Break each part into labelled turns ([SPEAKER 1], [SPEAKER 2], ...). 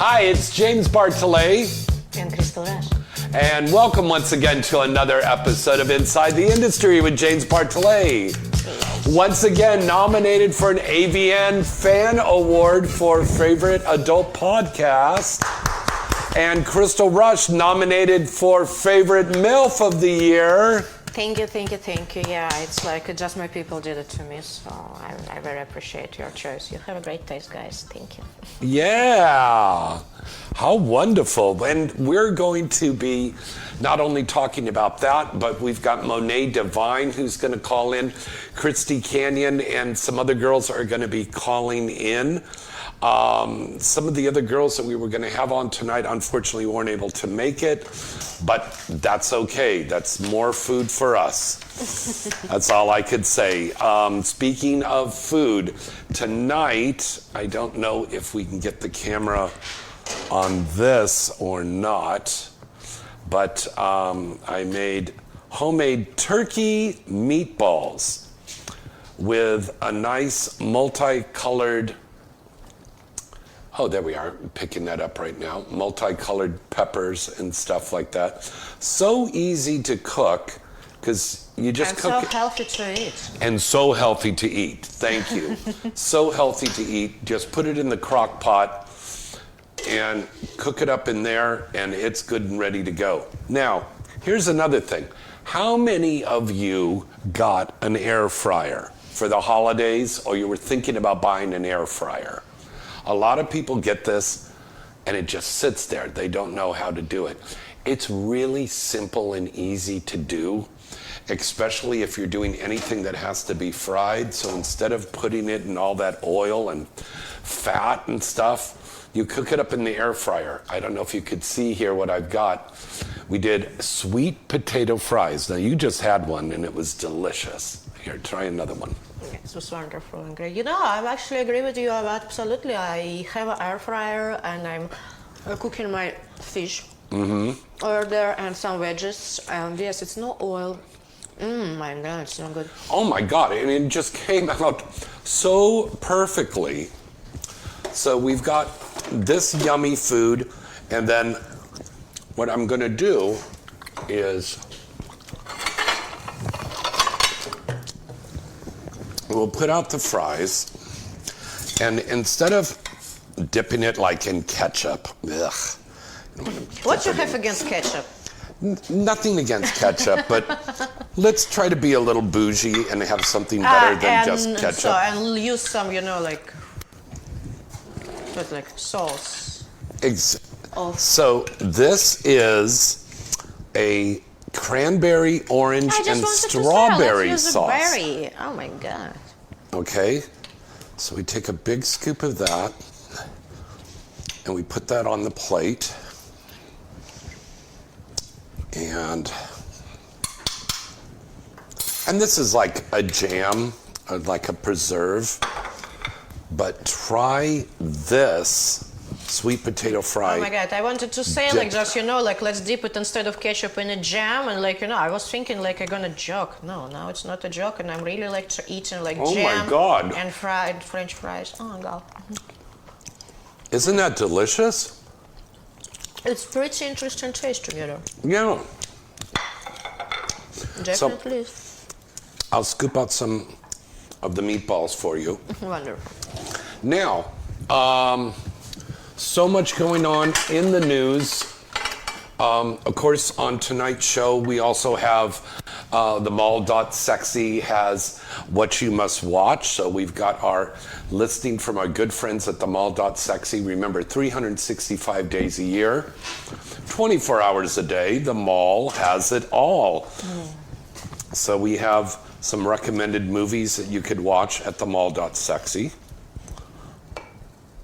[SPEAKER 1] Hi, it's James Bartholet.
[SPEAKER 2] And Crystal Rush.
[SPEAKER 1] And welcome once again to another episode of Inside the Industry with James Bartholet. Once again, nominated for an AVN Fan Award for Favorite Adult Podcast. And Crystal Rush nominated for Favorite MILF of the Year.
[SPEAKER 2] Thank you. Yeah, it's like just my people did it to me, so I very appreciate your choice. You have a great taste, guys. Thank you.
[SPEAKER 1] Yeah, how wonderful. And we're going to be not only talking about that, but we've got Mone Divine who's going to call in, Christy Canyon, and some other girls are going to be calling in. Some of the other girls that we were going to have on tonight unfortunately weren't able to make it, but that's okay. That's more food for us. That's all I could say. Speaking of food, tonight, I don't know if we can get the camera on this or not, but I made homemade turkey meatballs with a nice multicolored, oh, there we are, picking that up right now. Multicolored peppers and stuff like that. So easy to cook because you just cook it.
[SPEAKER 2] And so healthy to eat.
[SPEAKER 1] And so healthy to eat. Thank you. So healthy to eat. Just put it in the crock pot and cook it up in there, and it's good and ready to go. Now, here's another thing. How many of you got an air fryer for the holidays, or you were thinking about buying an air fryer? A lot of people get this and it just sits there. They don't know how to do it. It's really simple and easy to do, especially if you're doing anything that has to be fried. So instead of putting it in all that oil and fat and stuff, you cook it up in the air fryer. I don't know if you could see here what I've got. We did sweet potato fries. Now you just had one and it was delicious. Here, try another one.
[SPEAKER 2] It was wonderful and great. You know, I actually agree with you about absolutely. I have an air fryer and I'm cooking my fish over there and some veggies. And yes, it's no oil. My God, it's so good.
[SPEAKER 1] Oh my God, and it just came out so perfectly. So we've got this yummy food, and then what I'm gonna do is we'll put out the fries, and instead of dipping it like in ketchup,
[SPEAKER 2] What you have against ketchup?
[SPEAKER 1] Nothing against ketchup, but let's try to be a little bougie and have something better than just ketchup.
[SPEAKER 2] And use some, like sauce.
[SPEAKER 1] So this is a cranberry, orange, and strawberry sauce.
[SPEAKER 2] Berry. Oh my God.
[SPEAKER 1] Okay, so we take a big scoop of that and we put that on the plate. And this is like a jam, like a preserve, but try this sweet potato fry.
[SPEAKER 2] Oh my God, I wanted to say let's dip it instead of ketchup in a jam, and I was thinking I'm gonna joke. No, it's not a joke, and I'm really eating jam
[SPEAKER 1] my God.
[SPEAKER 2] And fried French fries. Oh my God.
[SPEAKER 1] Isn't that delicious?
[SPEAKER 2] It's pretty interesting taste together.
[SPEAKER 1] Yeah.
[SPEAKER 2] Definitely.
[SPEAKER 1] So, I'll scoop out some of the meatballs for you.
[SPEAKER 2] Wonderful.
[SPEAKER 1] Now, so much going on in the news. Of course, on tonight's show, we also have the Mall.Sexy has What You Must Watch. So we've got our listing from our good friends at the Mall.Sexy. Remember, 365 days a year, 24 hours a day, the mall has it all. So we have some recommended movies that you could watch at the Mall.Sexy.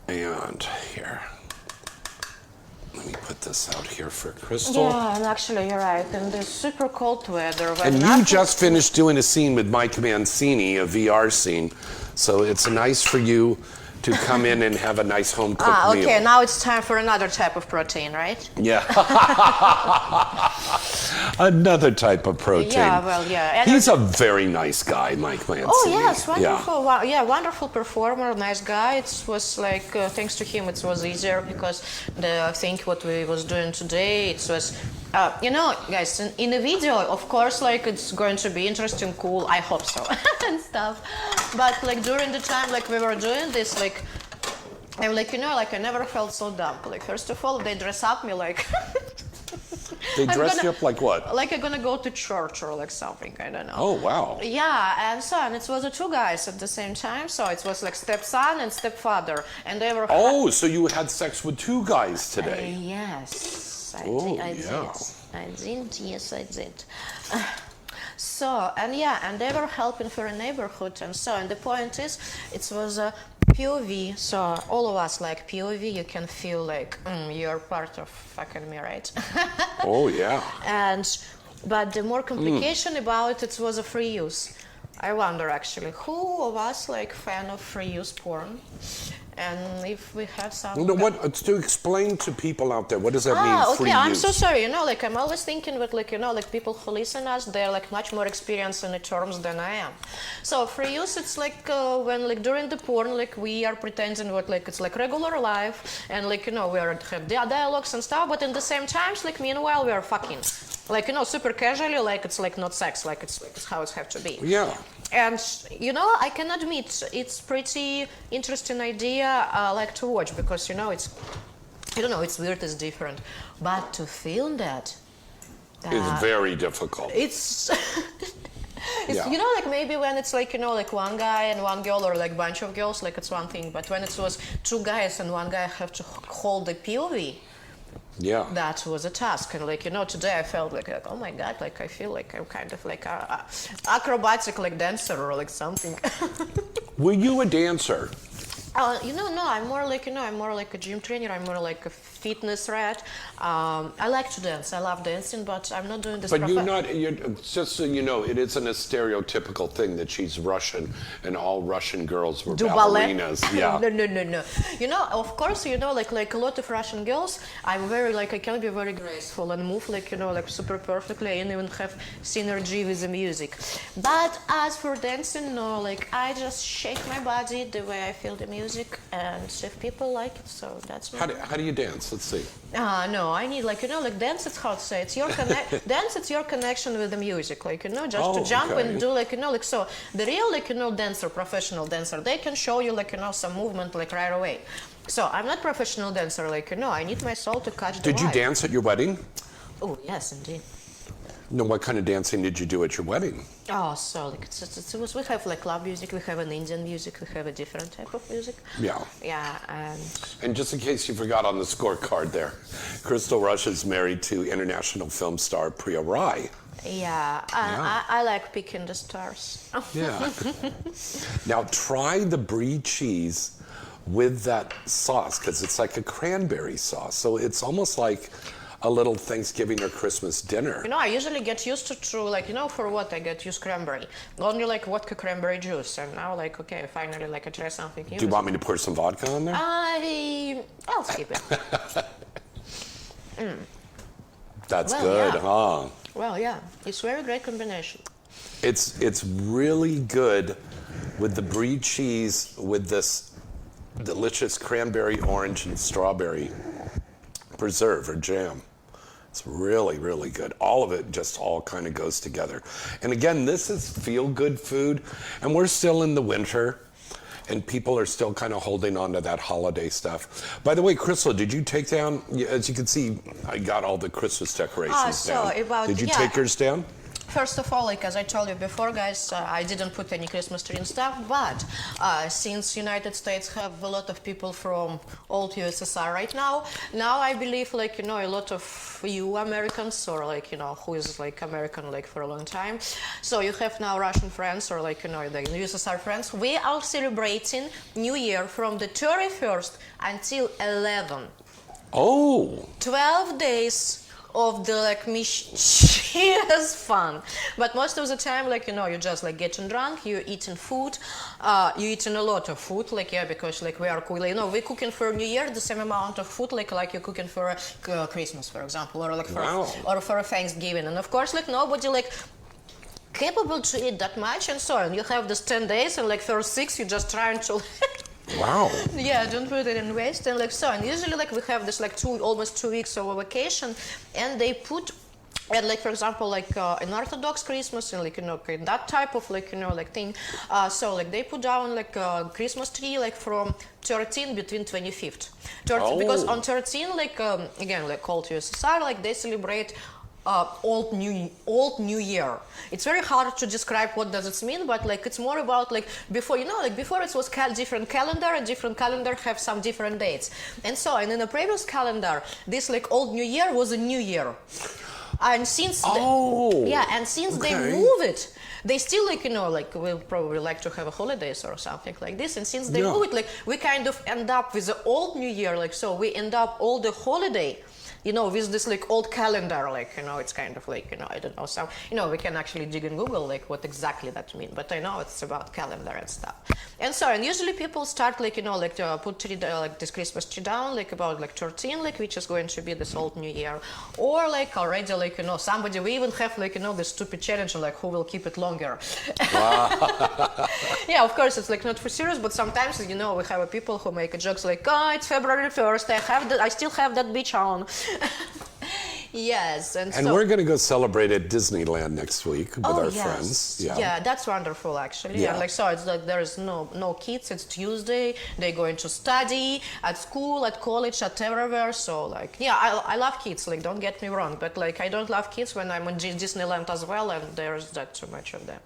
[SPEAKER 1] And here, let me put this out here for Crystal.
[SPEAKER 2] Yeah, and actually you're right. In this super cold weather.
[SPEAKER 1] And you just finished doing a scene with Mike Mancini, a VR scene. So it's nice for you to come in and have a nice home cooked
[SPEAKER 2] Ah, okay.
[SPEAKER 1] meal.
[SPEAKER 2] Now it's time for another type of protein, right?
[SPEAKER 1] Yeah. Another type of protein.
[SPEAKER 2] Yeah, well, yeah. And
[SPEAKER 1] He's a very nice guy, Mike Mancini.
[SPEAKER 2] oh yes,
[SPEAKER 1] Yeah.
[SPEAKER 2] wonderful. Yeah, wonderful performer, nice guy. It was like thanks to him, it was easier because I think what we was doing today, it was. You know, guys, in a video, of course, like it's going to be interesting, cool. I hope so, and stuff. But like during the time, like we were doing this, like I'm like, you know, like I never felt so dumb. Like first of all, they dress up me like.
[SPEAKER 1] They dress you up like what?
[SPEAKER 2] Like I'm gonna go to church or like something. I don't know.
[SPEAKER 1] Oh, wow.
[SPEAKER 2] Yeah, and it was the two guys at the same time. So it was like stepson and stepfather, and they were.
[SPEAKER 1] Oh, so you had sex with two guys today.
[SPEAKER 2] Yes. I
[SPEAKER 1] Oh,
[SPEAKER 2] did.
[SPEAKER 1] yeah.
[SPEAKER 2] I did. Yes, I did. So, and yeah, and they were helping for a neighborhood, and so, and the point is, it was a POV, so all of us like POV, you can feel like you're part of fucking me, right?
[SPEAKER 1] Oh, yeah.
[SPEAKER 2] But the more complication about it was a free use. I wonder actually, who of us like fan of free use porn? And if we have some...
[SPEAKER 1] No, what, to explain to people out there, what does that mean, free
[SPEAKER 2] okay, I'm
[SPEAKER 1] use?
[SPEAKER 2] so sorry. You know, like I'm always thinking that, like, you know, like people who listen us, they're like much more experienced in the terms than I am. So free use, it's like when, like, during the porn, like we are pretending what, like, it's like regular life, and like, you know, we are have dialogues and stuff, but in the same times, like, meanwhile, we are fucking, like, you know, super casually, like it's like not sex, like it's how it have to be.
[SPEAKER 1] Yeah.
[SPEAKER 2] And you know, I can admit it's pretty interesting idea. I like to watch because, you know, it's, I don't know, it's weird, it's different, but to film that,
[SPEAKER 1] It's very difficult.
[SPEAKER 2] it's,
[SPEAKER 1] Yeah.
[SPEAKER 2] you know, like maybe when it's like, you know, like one guy and one girl or like bunch of girls, like it's one thing, but when it was two guys and one guy have to hold the POV,
[SPEAKER 1] Yeah.
[SPEAKER 2] that was a task. And like, you know, today I felt like oh my god, like I feel like I'm kind of like a acrobatic like dancer or like something.
[SPEAKER 1] Were you a dancer?
[SPEAKER 2] You know, no, I'm more like, you know, I'm more like a gym trainer. I'm more like a fitness rat. I like to dance. I love dancing, but I'm not doing this.
[SPEAKER 1] But you're just so you know, it isn't a stereotypical thing that she's Russian and all Russian girls were
[SPEAKER 2] Do ballet?
[SPEAKER 1] ballerinas. Yeah.
[SPEAKER 2] No. You know, of course, you know, like a lot of Russian girls, I'm very like I can be very graceful and move like, you know, like super perfectly and even have synergy with the music. But as for dancing, no, like I just shake my body the way I feel the music, and if people like it, so that's me.
[SPEAKER 1] How do you dance? Let's see.
[SPEAKER 2] No, I need like, you know, like dance. It's how to say it's your dance. It's your connection with the music, like, you know, just to jump
[SPEAKER 1] okay.
[SPEAKER 2] and do like, you know, like so. The real like, you know, dancer, professional dancer, they can show you like, you know, some movement like right away. So I'm not professional dancer, like, you know, I need my soul to catch the
[SPEAKER 1] Did you
[SPEAKER 2] vibe.
[SPEAKER 1] dance at your wedding?
[SPEAKER 2] Oh yes, indeed.
[SPEAKER 1] No, what kind of dancing did you do at your wedding?
[SPEAKER 2] Oh, so like we have like club music, we have an Indian music, we have a different type of music.
[SPEAKER 1] Yeah.
[SPEAKER 2] Yeah, and
[SPEAKER 1] And just in case you forgot on the scorecard there, Crystal Rush is married to international film star Priya Rai.
[SPEAKER 2] yeah, I like picking the stars.
[SPEAKER 1] Yeah. Now try the brie cheese with that sauce, because it's like a cranberry sauce. So it's almost like a little Thanksgiving or Christmas dinner.
[SPEAKER 2] You know, I usually get used to like, you know, for what I get used cranberry. Only like vodka cranberry juice. And now like, okay, finally like I try something new.
[SPEAKER 1] Do you want me to pour some vodka on there?
[SPEAKER 2] I'll skip it.
[SPEAKER 1] That's
[SPEAKER 2] well,
[SPEAKER 1] good,
[SPEAKER 2] yeah.
[SPEAKER 1] huh?
[SPEAKER 2] Well, yeah, it's very great combination.
[SPEAKER 1] It's really good with the brie cheese with this delicious cranberry, orange, and strawberry preserve or jam. It's really, really good. All of it just all kind of goes together. And again, this is feel-good food, and we're still in the winter, and people are still kind of holding on to that holiday stuff. By the way, Crystal, did you take down, as you can see, I got all the Christmas decorations
[SPEAKER 2] so
[SPEAKER 1] down. Did you
[SPEAKER 2] yeah.
[SPEAKER 1] take yours down?
[SPEAKER 2] First of all, like as I told you before, guys, I didn't put any Christmas tree and stuff, but since United States have a lot of people from old USSR right now I believe like, you know, a lot of you Americans or like, you know, who is like American like for a long time. So you have now Russian friends or like, you know, the USSR friends. We are celebrating New Year from the 31st until 11.
[SPEAKER 1] Oh.
[SPEAKER 2] 12 days of the like mischievous fun. But most of the time, like, you're just like getting drunk, you're eating food, you're eating a lot of food, like, yeah, because like we are cool, we're cooking for New Year the same amount of food, like you're cooking for Christmas, for example, or like for a Thanksgiving. And of course, like nobody like capable to eat that much, and so on. You have this 10 days, and like first 6 you're just trying to
[SPEAKER 1] Wow.
[SPEAKER 2] yeah, don't put it in waste, and like so. And usually like we have this like almost 2 weeks of a vacation, and they put, and like for example like an Orthodox Christmas and like that type of like like thing, so like they put down like a Christmas tree like from 13 between 25th, because on 13 like again like called USSR, like they celebrate old new year. It's very hard to describe what does it mean, but like it's more about like before, like before it was different calendar, and different calendar have some different dates, and so, and in the previous calendar this like old new year was a new year, and since they move it, they still like like we'll probably like to have a holidays or something like this, and since they move it, like we kind of end up with the old new year, like so we end up all the holiday with this like old calendar, like it's kind of like I don't know, so we can actually dig in Google like what exactly that means, but I know it's about calendar and stuff. And so, and usually people start like like to put tree like this Christmas tree down like about like 13, like which is going to be this old new year, or like already like somebody, we even have like this stupid challenge like who will keep it longer. Yeah, of course it's like not for serious, but sometimes we have people who make jokes like, oh, it's February 1st, I still have that beach on. Yes, and so,
[SPEAKER 1] we're going to go celebrate at Disneyland next week with our friends.
[SPEAKER 2] Yeah, that's wonderful actually. Yeah. And like so, it's like there's no kids. It's Tuesday. They're going to study at school, at college, at everywhere. So like I love kids. Like don't get me wrong, but like I don't love kids when I'm in Disneyland as well, and there's not too much of them.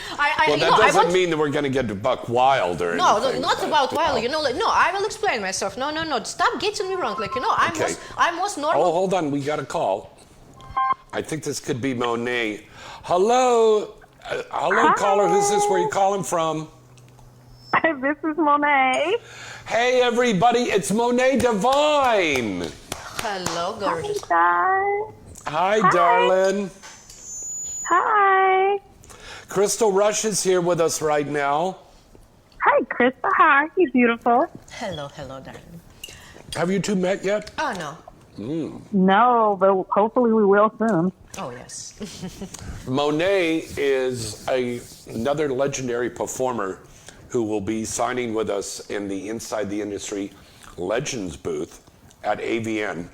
[SPEAKER 1] That doesn't mean that we're going to get to buck wild or anything.
[SPEAKER 2] No, not about wild. I will explain myself. No. Stop getting me wrong. Like, I'm most normal.
[SPEAKER 1] Oh, hold on. We got a call. I think this could be Monet. Hello. Hello, caller. Who's this? Where are you calling from?
[SPEAKER 3] This is Monet.
[SPEAKER 1] Hey, everybody. It's Mone Divine.
[SPEAKER 2] Hello, gorgeous.
[SPEAKER 1] Hi, darling.
[SPEAKER 3] Hi.
[SPEAKER 1] Crystal Rush is here with us right now.
[SPEAKER 3] Hi, Krista. Hi. You beautiful.
[SPEAKER 2] Hello, darling.
[SPEAKER 1] Have you two met yet?
[SPEAKER 2] Oh, no.
[SPEAKER 3] No, but hopefully we will soon.
[SPEAKER 2] Oh, yes.
[SPEAKER 1] Monet is another legendary performer who will be signing with us in the Inside the Industry Legends booth at AVN.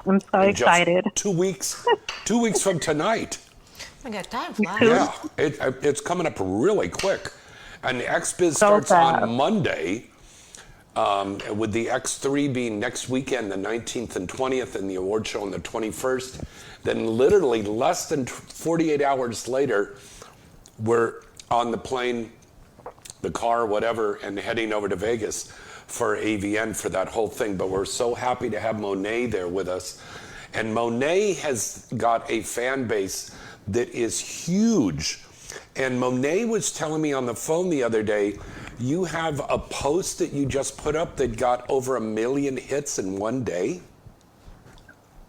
[SPEAKER 3] I'm so excited.
[SPEAKER 1] 2 weeks. 2 weeks from tonight.
[SPEAKER 2] I got time flies.
[SPEAKER 1] Yeah, it's coming up really quick. And the XBiz starts on Monday, with the X3 being next weekend, the 19th and 20th, and the award show on the 21st. Then literally less than 48 hours later, we're on the plane, the car, whatever, and heading over to Vegas for AVN for that whole thing. But we're so happy to have Monet there with us. And Monet has got a fan base that is huge. And Monet was telling me on the phone the other day, you have a post that you just put up that got over 1 million hits in one day?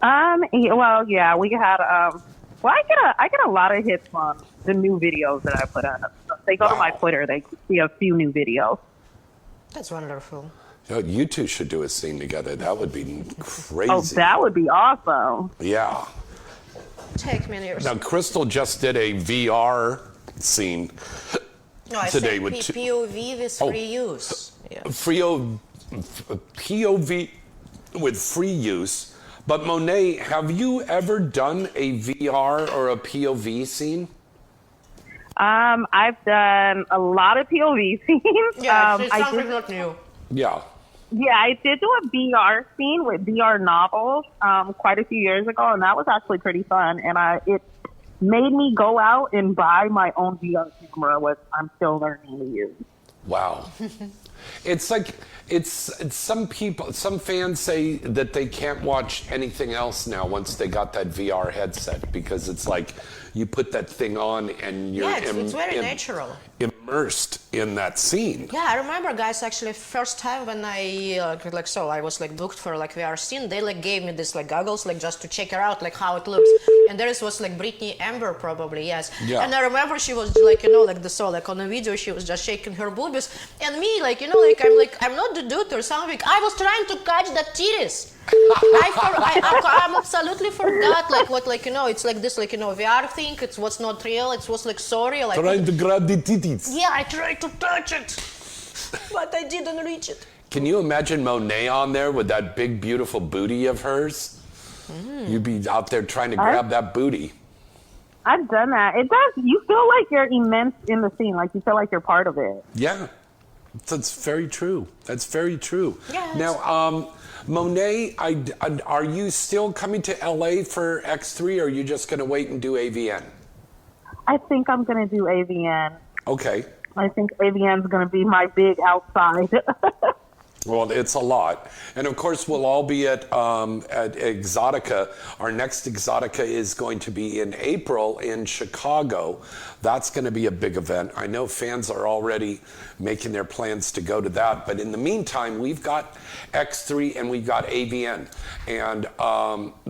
[SPEAKER 3] Well, yeah, we had, I get a lot of hits on the new videos that I put up. So if they go to my Twitter, they see a few new videos.
[SPEAKER 2] That's wonderful.
[SPEAKER 1] You two should do a scene together. That would be crazy.
[SPEAKER 3] Oh, that would be awesome.
[SPEAKER 1] Yeah.
[SPEAKER 2] Take me yours.
[SPEAKER 1] Now, Crystal just did a VR scene today with
[SPEAKER 2] POV with free use. Yeah.
[SPEAKER 1] POV with free use. But Monet, have you ever done a VR or a POV scene?
[SPEAKER 3] I've done a lot of POV scenes.
[SPEAKER 2] Yeah, it's something not new.
[SPEAKER 1] Yeah.
[SPEAKER 3] Yeah, I did do a VR scene with VR novels quite a few years ago, and that was actually pretty fun. And it made me go out and buy my own VR camera, which I'm still learning to use.
[SPEAKER 1] Wow. It's like it's some fans say that they can't watch anything else now once they got that VR headset, because it's like you put that thing on and you're
[SPEAKER 2] it's very natural.
[SPEAKER 1] Immersed in that scene.
[SPEAKER 2] Yeah, I remember, guys, actually first time when I I was like booked for like VR scene, they like gave me this like goggles like just to check her out like how it looks, and there was like Brittany Amber probably, yes.
[SPEAKER 1] Yeah.
[SPEAKER 2] And I remember she was like, you know, like like on the video she was just shaking her boobies, and me like, you know, like I'm not the dude or something. I was trying to catch the titties. I absolutely forgot like what, like, you know, it's like this, like, you know, VR thing. It's what's not real. It was like sorry, like
[SPEAKER 1] trying to grab the titties.
[SPEAKER 2] Yeah, I tried to touch it, but I didn't reach it.
[SPEAKER 1] Can you imagine Monet on there with that big, beautiful booty of hers? You'd be out there trying to grab that booty.
[SPEAKER 3] I've done that. It does. You feel like you're immense in the scene. Like you feel like you're part of it.
[SPEAKER 1] Yeah, that's very true. That's very true.
[SPEAKER 2] Yes.
[SPEAKER 1] Now, Monet, are you still coming to LA for X3, or are you just going to wait and do AVN?
[SPEAKER 3] I think I'm going to do AVN.
[SPEAKER 1] Okay.
[SPEAKER 3] I think AVN's going to be my big outside.
[SPEAKER 1] Well, it's a lot. And of course, we'll all be at Exotica. Our next Exotica is going to be in April in Chicago. That's going to be a big event. I know fans are already making their plans to go to that. But in the meantime, we've got X3 and we've got AVN. And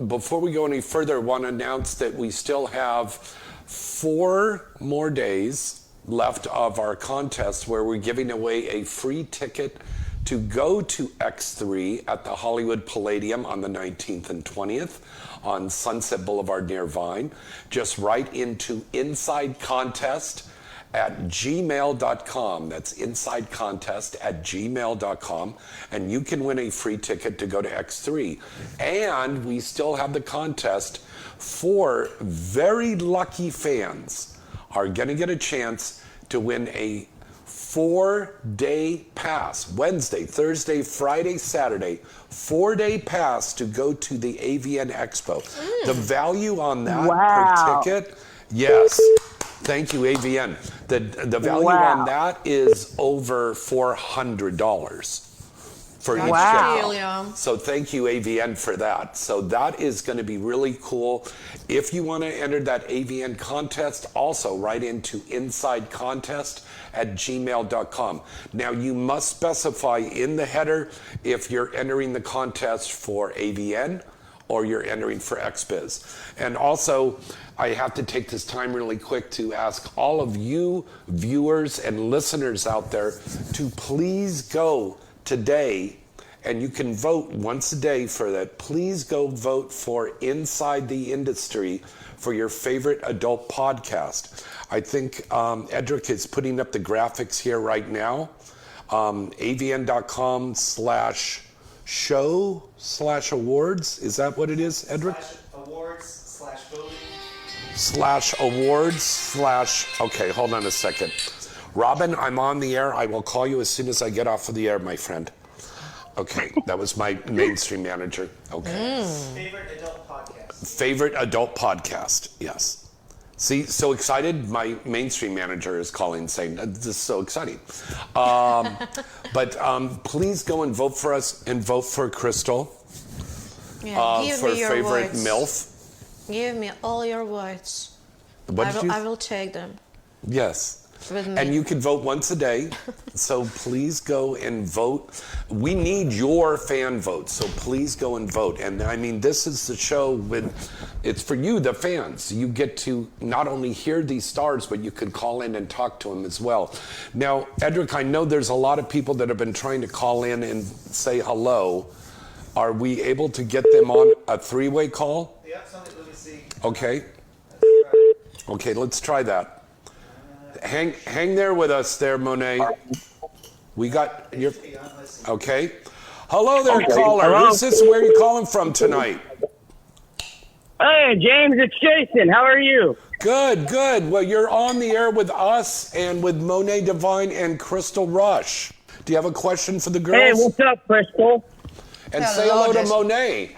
[SPEAKER 1] before we go any further, I want to announce that we still have 4 more days left of our contest where we're giving away a free ticket to go to X3 at the Hollywood Palladium on the 19th and 20th on Sunset Boulevard near Vine. Just write into insidecontest at gmail.com. That's insidecontest at gmail.com. And you can win a free ticket to go to X3. And we still have the contest. 4 very lucky fans are going to get a chance to win a 4-day pass, Wednesday, Thursday, Friday, Saturday, 4-day pass to go to the AVN Expo. The value on that per ticket, yes. Thank you, AVN. The value on that is over $400 for each ticket.
[SPEAKER 2] Yeah.
[SPEAKER 1] So thank you, AVN, for that. So that is going to be really cool. If you want to enter that AVN contest, also write into insidecontest at gmail.com. Now, you must specify in the header if you're entering the contest for AVN or you're entering for XBiz. And also, I have to take this time really quick to ask all of you viewers and listeners out there to please go today, and you can vote once a day for that. Please go vote for Inside the Industry for your favorite adult podcast. I think Edric is putting up the graphics here right now. avn.com/show/awards. Is that what it is, Edric? /awards/voting/awards/ Okay, hold on a second. Robin, I'm on the air. I will call you as soon as I get off of the air, my friend. Okay, that was my mainstream manager. Okay.
[SPEAKER 4] Favorite adult podcast.
[SPEAKER 1] Favorite adult podcast, yes. See, so excited. My mainstream manager is calling saying, this is so exciting. But please go and vote for us and vote for Crystal
[SPEAKER 2] Give
[SPEAKER 1] for
[SPEAKER 2] me your
[SPEAKER 1] favorite
[SPEAKER 2] votes.
[SPEAKER 1] MILF.
[SPEAKER 2] Give me all your votes. I will take them.
[SPEAKER 1] Yes.
[SPEAKER 2] With me.
[SPEAKER 1] And you can vote once a day. So please go and vote. We need your fan votes. So please go and vote. And I mean, this is the show it's for you, the fans. You get to not only hear these stars, but you can call in and talk to them as well. Now, Edric, I know there's a lot of people that have been trying to call in and say hello. Are we able to get them on a 3-way call?
[SPEAKER 4] Yeah, let me see.
[SPEAKER 1] Okay. Okay, let's try that. Hang there with us there, Monet. We got your... Okay. Hello there, caller.
[SPEAKER 5] Hello.
[SPEAKER 1] Who's this? Where are you calling from tonight?
[SPEAKER 5] Hey, James, it's Jason. How are you?
[SPEAKER 1] Good, good. Well, you're on the air with us and with Mone Divine and Crystal Rush. Do you have a question for the girls?
[SPEAKER 5] Hey, what's up, Crystal?
[SPEAKER 1] And say hello to Monet.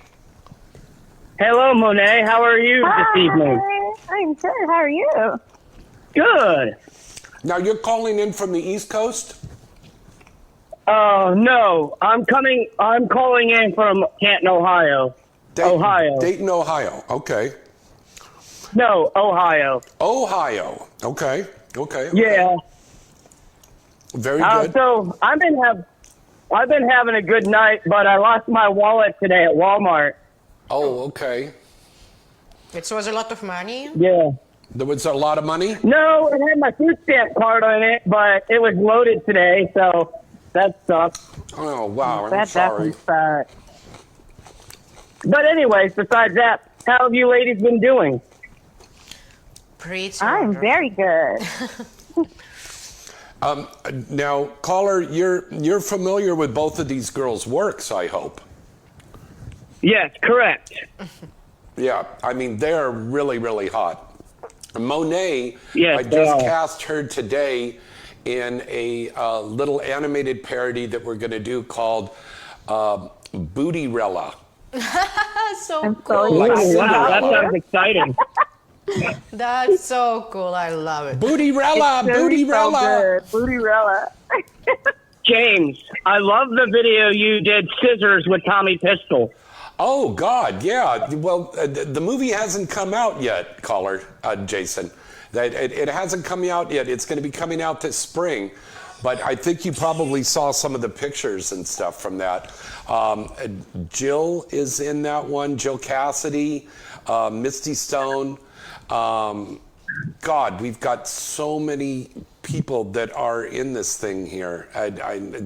[SPEAKER 5] Hello, Monet. How are you this evening?
[SPEAKER 3] I'm good. How are you?
[SPEAKER 5] Good.
[SPEAKER 1] Now, you're calling in from the East Coast?
[SPEAKER 5] Oh, no. I'm calling in from Canton, Ohio. Ohio.
[SPEAKER 1] Dayton, Ohio. Okay.
[SPEAKER 5] No, Ohio.
[SPEAKER 1] Ohio. Okay.
[SPEAKER 5] Yeah.
[SPEAKER 1] Very good.
[SPEAKER 5] So I've been having a good night, but I lost my wallet today at Walmart.
[SPEAKER 1] Oh, okay.
[SPEAKER 2] It was a lot of money.
[SPEAKER 5] Yeah.
[SPEAKER 1] There was a lot of money?
[SPEAKER 5] No, it had my food stamp card on it, but it was loaded today, so that sucks.
[SPEAKER 1] Oh, wow. I'm
[SPEAKER 3] That
[SPEAKER 1] sorry.
[SPEAKER 3] definitely sucks.
[SPEAKER 5] But anyways, besides that, how have you ladies been doing?
[SPEAKER 2] Pretty.
[SPEAKER 3] I'm very good.
[SPEAKER 1] Now, caller, you're familiar with both of these girls' works, I hope.
[SPEAKER 5] Yes, correct.
[SPEAKER 1] Yeah, I mean, they're really, really hot. Monet,
[SPEAKER 5] Yes,
[SPEAKER 1] I
[SPEAKER 5] they
[SPEAKER 1] just
[SPEAKER 5] are.
[SPEAKER 1] cast her today in a little animated parody that we're going to do called Bootyrella.
[SPEAKER 2] So
[SPEAKER 3] I'm
[SPEAKER 2] cool.
[SPEAKER 3] so excited.
[SPEAKER 5] Ooh, wow, that sounds exciting.
[SPEAKER 2] That's so cool. I love it.
[SPEAKER 1] Bootyrella,
[SPEAKER 3] It's gonna be so
[SPEAKER 1] Bootyrella.
[SPEAKER 3] good. Bootyrella.
[SPEAKER 5] James, I love the video you did, Scissors, with Tommy Pistol.
[SPEAKER 1] Oh, God, yeah. Well, the movie hasn't come out yet, caller, Jason. It hasn't come out yet. It's going to be coming out this spring. But I think you probably saw some of the pictures and stuff from that. Jill is in that one, Jill Cassidy, Misty Stone. God, we've got so many people that are in this thing here.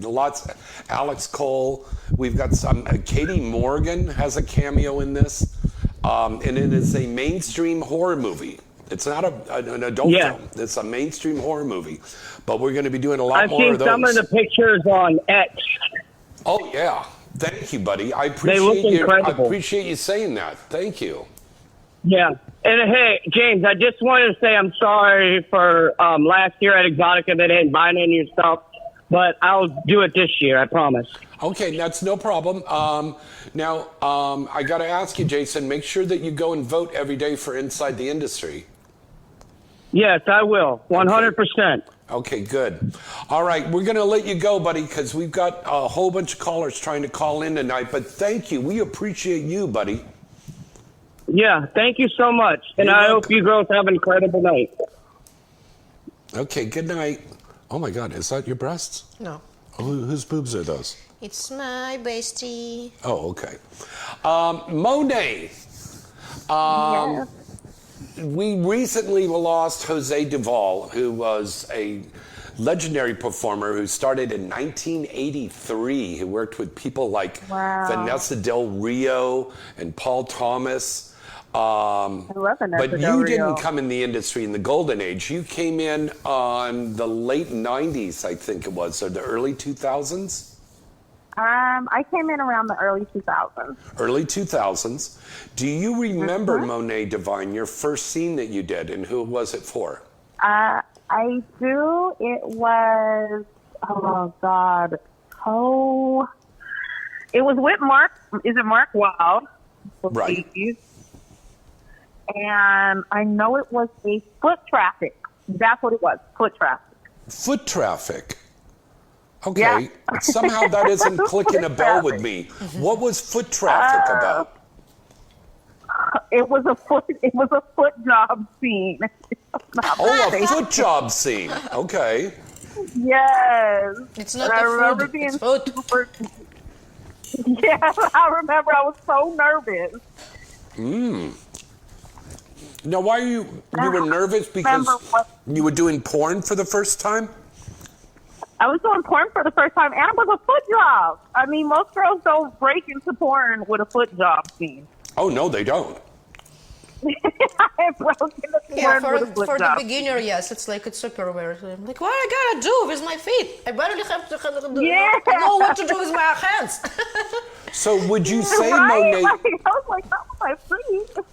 [SPEAKER 1] Lots. Alex Cole. We've got some. Katie Morgan has a cameo in this, and it is a mainstream horror movie. It's not an adult film. It's a mainstream horror movie, but we're going to be doing a lot
[SPEAKER 5] I've
[SPEAKER 1] more
[SPEAKER 5] seen
[SPEAKER 1] of those.
[SPEAKER 5] some of the pictures on X.
[SPEAKER 1] Oh yeah, thank you, buddy. I
[SPEAKER 5] They look
[SPEAKER 1] appreciate you. I
[SPEAKER 5] incredible.
[SPEAKER 1] appreciate you saying that. Thank you.
[SPEAKER 5] Yeah. And hey, James, I just wanted to say I'm sorry for last year at Exotica they didn't buy any of your stuff, but I'll do it this year, I promise.
[SPEAKER 1] Okay, that's no problem. Now, I got to ask you, Jason, make sure that you go and vote every day for Inside the Industry.
[SPEAKER 5] Yes, I will. 100%.
[SPEAKER 1] Okay, good. All right, we're going to let you go, buddy, because we've got a whole bunch of callers trying to call in tonight. But thank you. We appreciate you, buddy.
[SPEAKER 5] Yeah, thank you so much. And
[SPEAKER 1] You're
[SPEAKER 5] I
[SPEAKER 1] welcome.
[SPEAKER 5] hope you girls have an incredible night.
[SPEAKER 1] Okay, good night. Oh, my God, is that your breasts?
[SPEAKER 2] No,
[SPEAKER 1] Oh, whose boobs are those?
[SPEAKER 2] it's my bestie.
[SPEAKER 1] Oh, okay. Monet.
[SPEAKER 3] Yes.
[SPEAKER 1] We recently lost Jose Duvall, who was a legendary performer who started in 1983, who worked with people like
[SPEAKER 3] Wow.
[SPEAKER 1] Vanessa Del Rio and Paul Thomas.
[SPEAKER 3] love Vanessa
[SPEAKER 1] But
[SPEAKER 3] Del
[SPEAKER 1] you
[SPEAKER 3] Rio.
[SPEAKER 1] didn't come in the industry in the golden age. You came in on the late 90s, I think it was, or the early 2000s?
[SPEAKER 3] I came in around the early 2000s.
[SPEAKER 1] Early 2000s. Do you remember
[SPEAKER 3] Mm-hmm.
[SPEAKER 1] Monet Divine, your first scene that you did, and who was it for?
[SPEAKER 3] I do. It was, oh God. Oh, it was with Mark. Is it Mark Wild?
[SPEAKER 1] Right.
[SPEAKER 3] And I know it was a foot traffic. That's what it was. Foot traffic.
[SPEAKER 1] Foot traffic. Okay.
[SPEAKER 3] Yeah.
[SPEAKER 1] Somehow that isn't clicking a
[SPEAKER 3] Foot
[SPEAKER 1] bell with
[SPEAKER 3] traffic.
[SPEAKER 1] me. What was foot traffic about?
[SPEAKER 3] It was a foot. It was a foot job scene.
[SPEAKER 1] Oh, a foot job scene. Okay.
[SPEAKER 3] Yes.
[SPEAKER 2] It's not
[SPEAKER 3] And I
[SPEAKER 2] the
[SPEAKER 3] remember
[SPEAKER 2] food,
[SPEAKER 3] being
[SPEAKER 2] it's food.
[SPEAKER 3] super. Yeah, I remember. I was so nervous.
[SPEAKER 1] Now, why are you were nervous because
[SPEAKER 3] Remember what-
[SPEAKER 1] you were doing porn for the first time?
[SPEAKER 3] I was doing porn for the first time, and it was a foot job. I mean, most girls don't break into porn with a foot job scene.
[SPEAKER 1] Oh, no, they don't.
[SPEAKER 3] I broke into
[SPEAKER 2] Yeah,
[SPEAKER 3] porn with a foot
[SPEAKER 2] for the
[SPEAKER 3] job.
[SPEAKER 2] beginner, yes, it's super weird. I'm like, what I gotta do with my feet? I barely have to
[SPEAKER 3] Yeah.
[SPEAKER 2] know what to do with my hands.
[SPEAKER 1] So would you say,
[SPEAKER 3] Right?
[SPEAKER 1] Monet...
[SPEAKER 3] Like, I was like, that was my feet.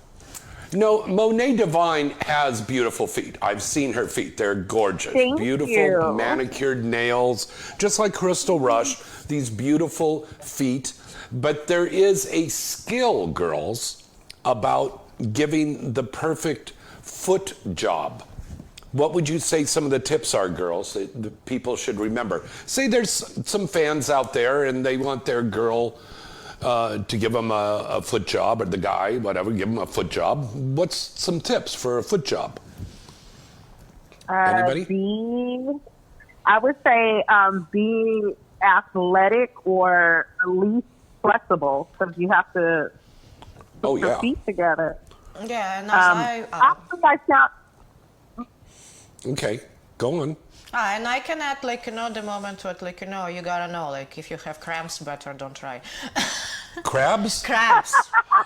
[SPEAKER 1] No, Monet Divine has beautiful feet. I've seen her feet. They're gorgeous.
[SPEAKER 3] Thank
[SPEAKER 1] beautiful
[SPEAKER 3] you.
[SPEAKER 1] manicured nails, just like Crystal Rush, these beautiful feet. But there is a skill, girls, about giving the perfect foot job. What would you say some of the tips are, girls, that the people should remember? Say there's some fans out there and they want their girl to give them a foot job, or the guy, whatever, give them a foot job. What's some tips for a foot job? Anybody?
[SPEAKER 3] I would say be athletic or at least flexible, because you have to put your feet together.
[SPEAKER 2] Yeah, and
[SPEAKER 3] actually, I found.
[SPEAKER 1] Okay, go on.
[SPEAKER 2] And I can add, like, the moment what, like, you gotta know, like, if you have cramps, better don't try.
[SPEAKER 1] Crabs?
[SPEAKER 2] Cramps.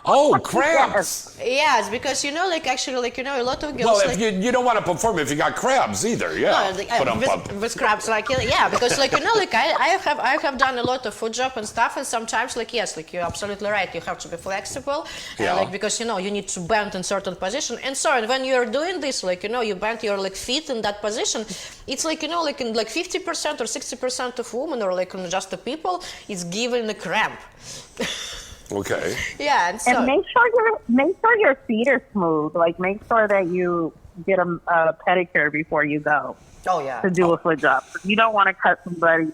[SPEAKER 1] Oh, cramps.
[SPEAKER 2] Yes, because, like, actually, like, a lot of girls...
[SPEAKER 1] Well, if you don't want to perform if you got crabs either, yeah.
[SPEAKER 2] No, like, with crabs, like, yeah, because, like, like, I have done a lot of foot job and stuff, and sometimes, like, yes, like, you're absolutely right, you have to be flexible, and, like, because, you need to bend in certain position, and so, and when you're doing this, like, you bend your, like, feet in that position, it's like, like, in, like, 50% or 60% of women, or, like, just the people, it's given a cramp.
[SPEAKER 1] Okay.
[SPEAKER 2] Yeah, and so...
[SPEAKER 3] And make sure your feet are smooth. Like, make sure that you get a pedicure before you go.
[SPEAKER 2] Oh, yeah.
[SPEAKER 3] To do a foot job. You don't want to cut somebody,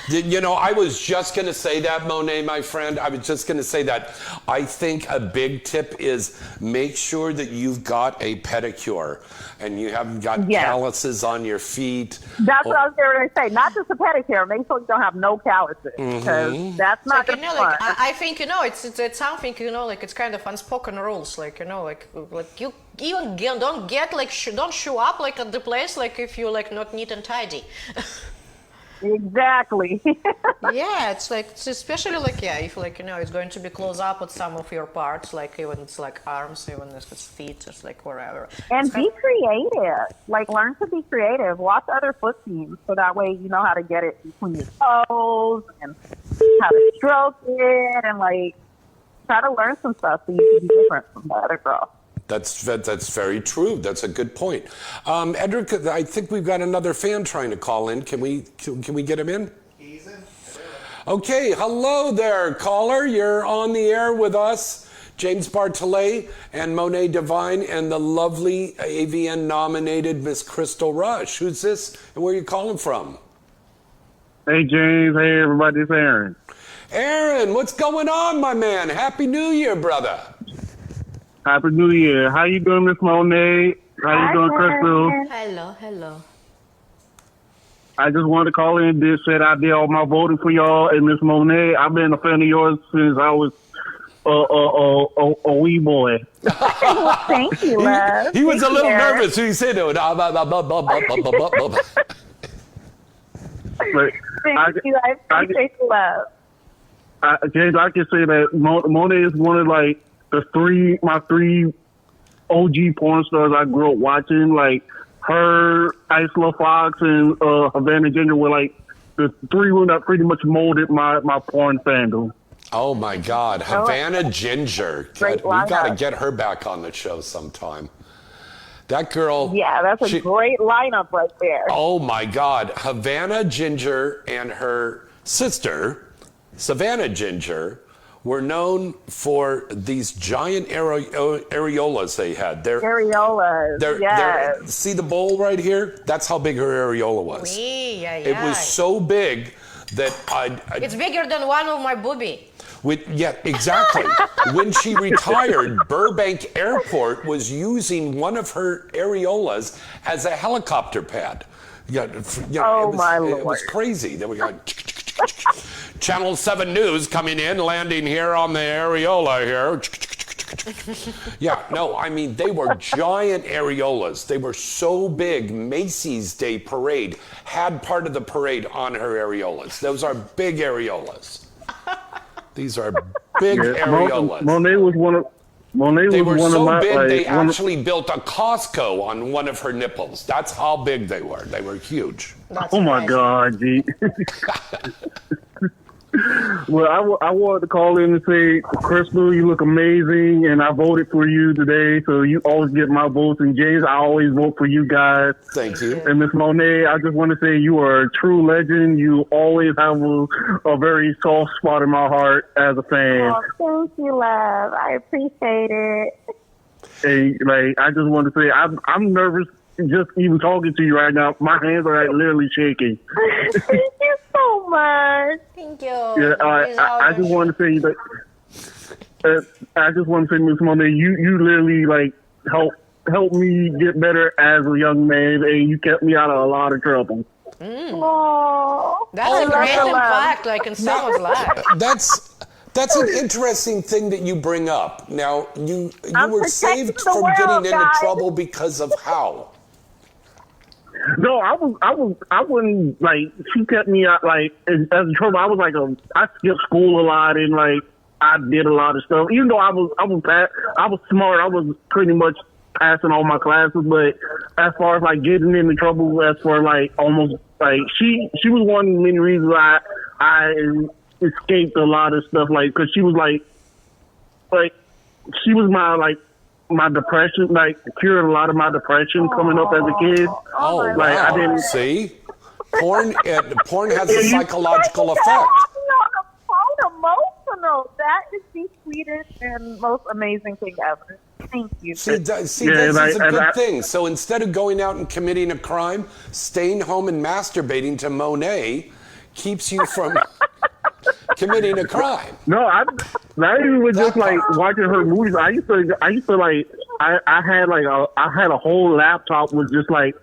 [SPEAKER 1] I was just going to say that, Monet, my friend. I was just going to say that. I think a big tip is make sure that you've got a pedicure and you haven't got calluses on your feet.
[SPEAKER 3] That's what I was going to say. Not just a pedicure. Make sure you don't have no calluses, because that's not good fun.
[SPEAKER 2] Like, I think, it's something, like, it's kind of unspoken rules. Like, like you even don't show up, like, at the place, like, if you're, like, not neat and tidy.
[SPEAKER 3] Exactly.
[SPEAKER 2] Yeah, it's like, especially like, if like, it's going to be close up at some of your parts, like even it's like arms, even if it's feet, it's like wherever.
[SPEAKER 3] And be creative. Like, learn to be creative. Watch other foot teams, so that way you know how to get it between your toes and how to stroke it, and like try to learn some stuff so you can be different from the other girl.
[SPEAKER 1] That's very true. That's a good point. Edric, I think we've got another fan trying to call in. Can we get him in?
[SPEAKER 4] He's in.
[SPEAKER 1] Okay, hello there, caller. You're on the air with us, James Bartholet and Mone Divine, and the lovely AVN-nominated Miss Crystal Rush. Who's this, and where are you calling from?
[SPEAKER 6] Hey, James. Hey, everybody. It's Aaron.
[SPEAKER 1] Aaron, what's going on, my man? Happy New Year, brother.
[SPEAKER 6] Happy New Year. How you doing, Miss Monet? How you doing, Crystal?
[SPEAKER 2] Hello.
[SPEAKER 6] I just wanted to call in and said I did all my voting for y'all, and Miss Monet, I've been a fan of yours since I was a wee boy.
[SPEAKER 3] Well, thank you, love.
[SPEAKER 1] He was a little nervous. He said,
[SPEAKER 6] Thank
[SPEAKER 3] you. I appreciate the love.
[SPEAKER 6] James, I can say that Monet is one of like my three OG porn stars I grew up watching. Like her, Isla Fox, and Havana Ginger were like the three women that pretty much molded my porn fandom.
[SPEAKER 1] Oh my God, Havana Ginger. We got to get her back on the show sometime. That girl.
[SPEAKER 3] Yeah, that's a great lineup right there.
[SPEAKER 1] Oh my God, Havana Ginger and her sister, Savannah Ginger, were known for these giant areolas they had.
[SPEAKER 3] Areolas, yes.
[SPEAKER 1] See the bowl right here? That's how big her areola was. It was so big that
[SPEAKER 2] it's bigger than one of my boobie.
[SPEAKER 1] Yeah, exactly. When she retired, Burbank Airport was using one of her areolas as a helicopter pad.
[SPEAKER 3] My Lord.
[SPEAKER 1] It was crazy. Then we got Channel 7 News coming in, landing here on the areola here. Yeah, no, I mean, they were giant areolas. They were so big. Macy's Day Parade had part of the parade on her areolas. Those are big areolas. These are big areolas.
[SPEAKER 6] Monet was one of
[SPEAKER 1] they were so big, they actually built a Costco on one of her nipples. That's how big they were. They were huge.
[SPEAKER 6] Oh my God, G. Well, I wanted to call in and say, Crystal, you look amazing, and I voted for you today, so you always get my votes. And James, I always vote for you guys.
[SPEAKER 1] Thank you.
[SPEAKER 6] And Miss Monet, I just want to say you are a true legend. You always have a very soft spot in my heart as a fan.
[SPEAKER 3] Oh, thank you, love. I appreciate it.
[SPEAKER 6] And like, I just want to say, I'm nervous just even talking to you right now. My hands are like literally shaking.
[SPEAKER 3] Thank you so much.
[SPEAKER 2] Thank you.
[SPEAKER 6] Yeah, I just want to say that. I just want to say, Miss Mone, you literally like helped me get better as a young man, and you kept me out of a lot of trouble.
[SPEAKER 3] Oh,
[SPEAKER 2] That's a great impact, like in someone's life.
[SPEAKER 1] That's an interesting thing that you bring up. Now, you
[SPEAKER 3] I'm
[SPEAKER 1] were
[SPEAKER 3] protecting
[SPEAKER 1] saved
[SPEAKER 3] the
[SPEAKER 1] from
[SPEAKER 3] world,
[SPEAKER 1] getting into
[SPEAKER 3] guys.
[SPEAKER 1] trouble because of how?
[SPEAKER 6] No, I wouldn't like. She kept me out like as a trouble. I was like I skipped school a lot and like I did a lot of stuff. Even though I was smart. I was pretty much passing all my classes. But as far as like getting into trouble, as for like almost like she was one of the many reasons I escaped a lot of stuff. Like because she was like she was my depression, like cured a lot of my depression coming up as a kid.
[SPEAKER 1] Oh,
[SPEAKER 6] like
[SPEAKER 1] wow.
[SPEAKER 6] I didn't
[SPEAKER 1] See? Porn has a psychological effect.
[SPEAKER 3] On the phone, emotional. That is the sweetest and most amazing thing ever. Thank you.
[SPEAKER 1] See, this
[SPEAKER 6] Yeah,
[SPEAKER 1] is a
[SPEAKER 6] and
[SPEAKER 1] good
[SPEAKER 6] I-
[SPEAKER 1] thing. So instead of going out and committing a crime, staying home and masturbating to Monet keeps you from committing a crime.
[SPEAKER 6] No, I even was just like watching her movies. I used to like I had a whole laptop with just like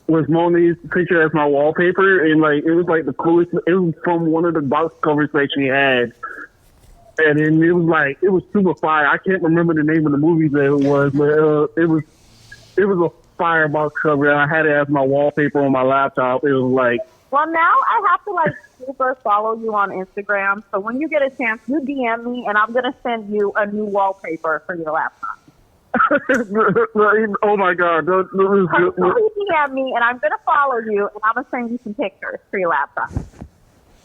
[SPEAKER 6] with Monet's picture as my wallpaper, and like it was like the coolest. It was from one of the box covers that she had, and then it was super fire. I can't remember the name of the movie that it was, but it was a fire box cover, and I had it as my wallpaper on my laptop. It was like.
[SPEAKER 3] Well, now I have to like super follow you on Instagram. So when you get a chance, you DM me, and I'm gonna send you a new wallpaper for your laptop.
[SPEAKER 6] Oh my God!
[SPEAKER 3] Please DM me, and I'm gonna follow you, and I'm gonna send you some pictures for your laptop.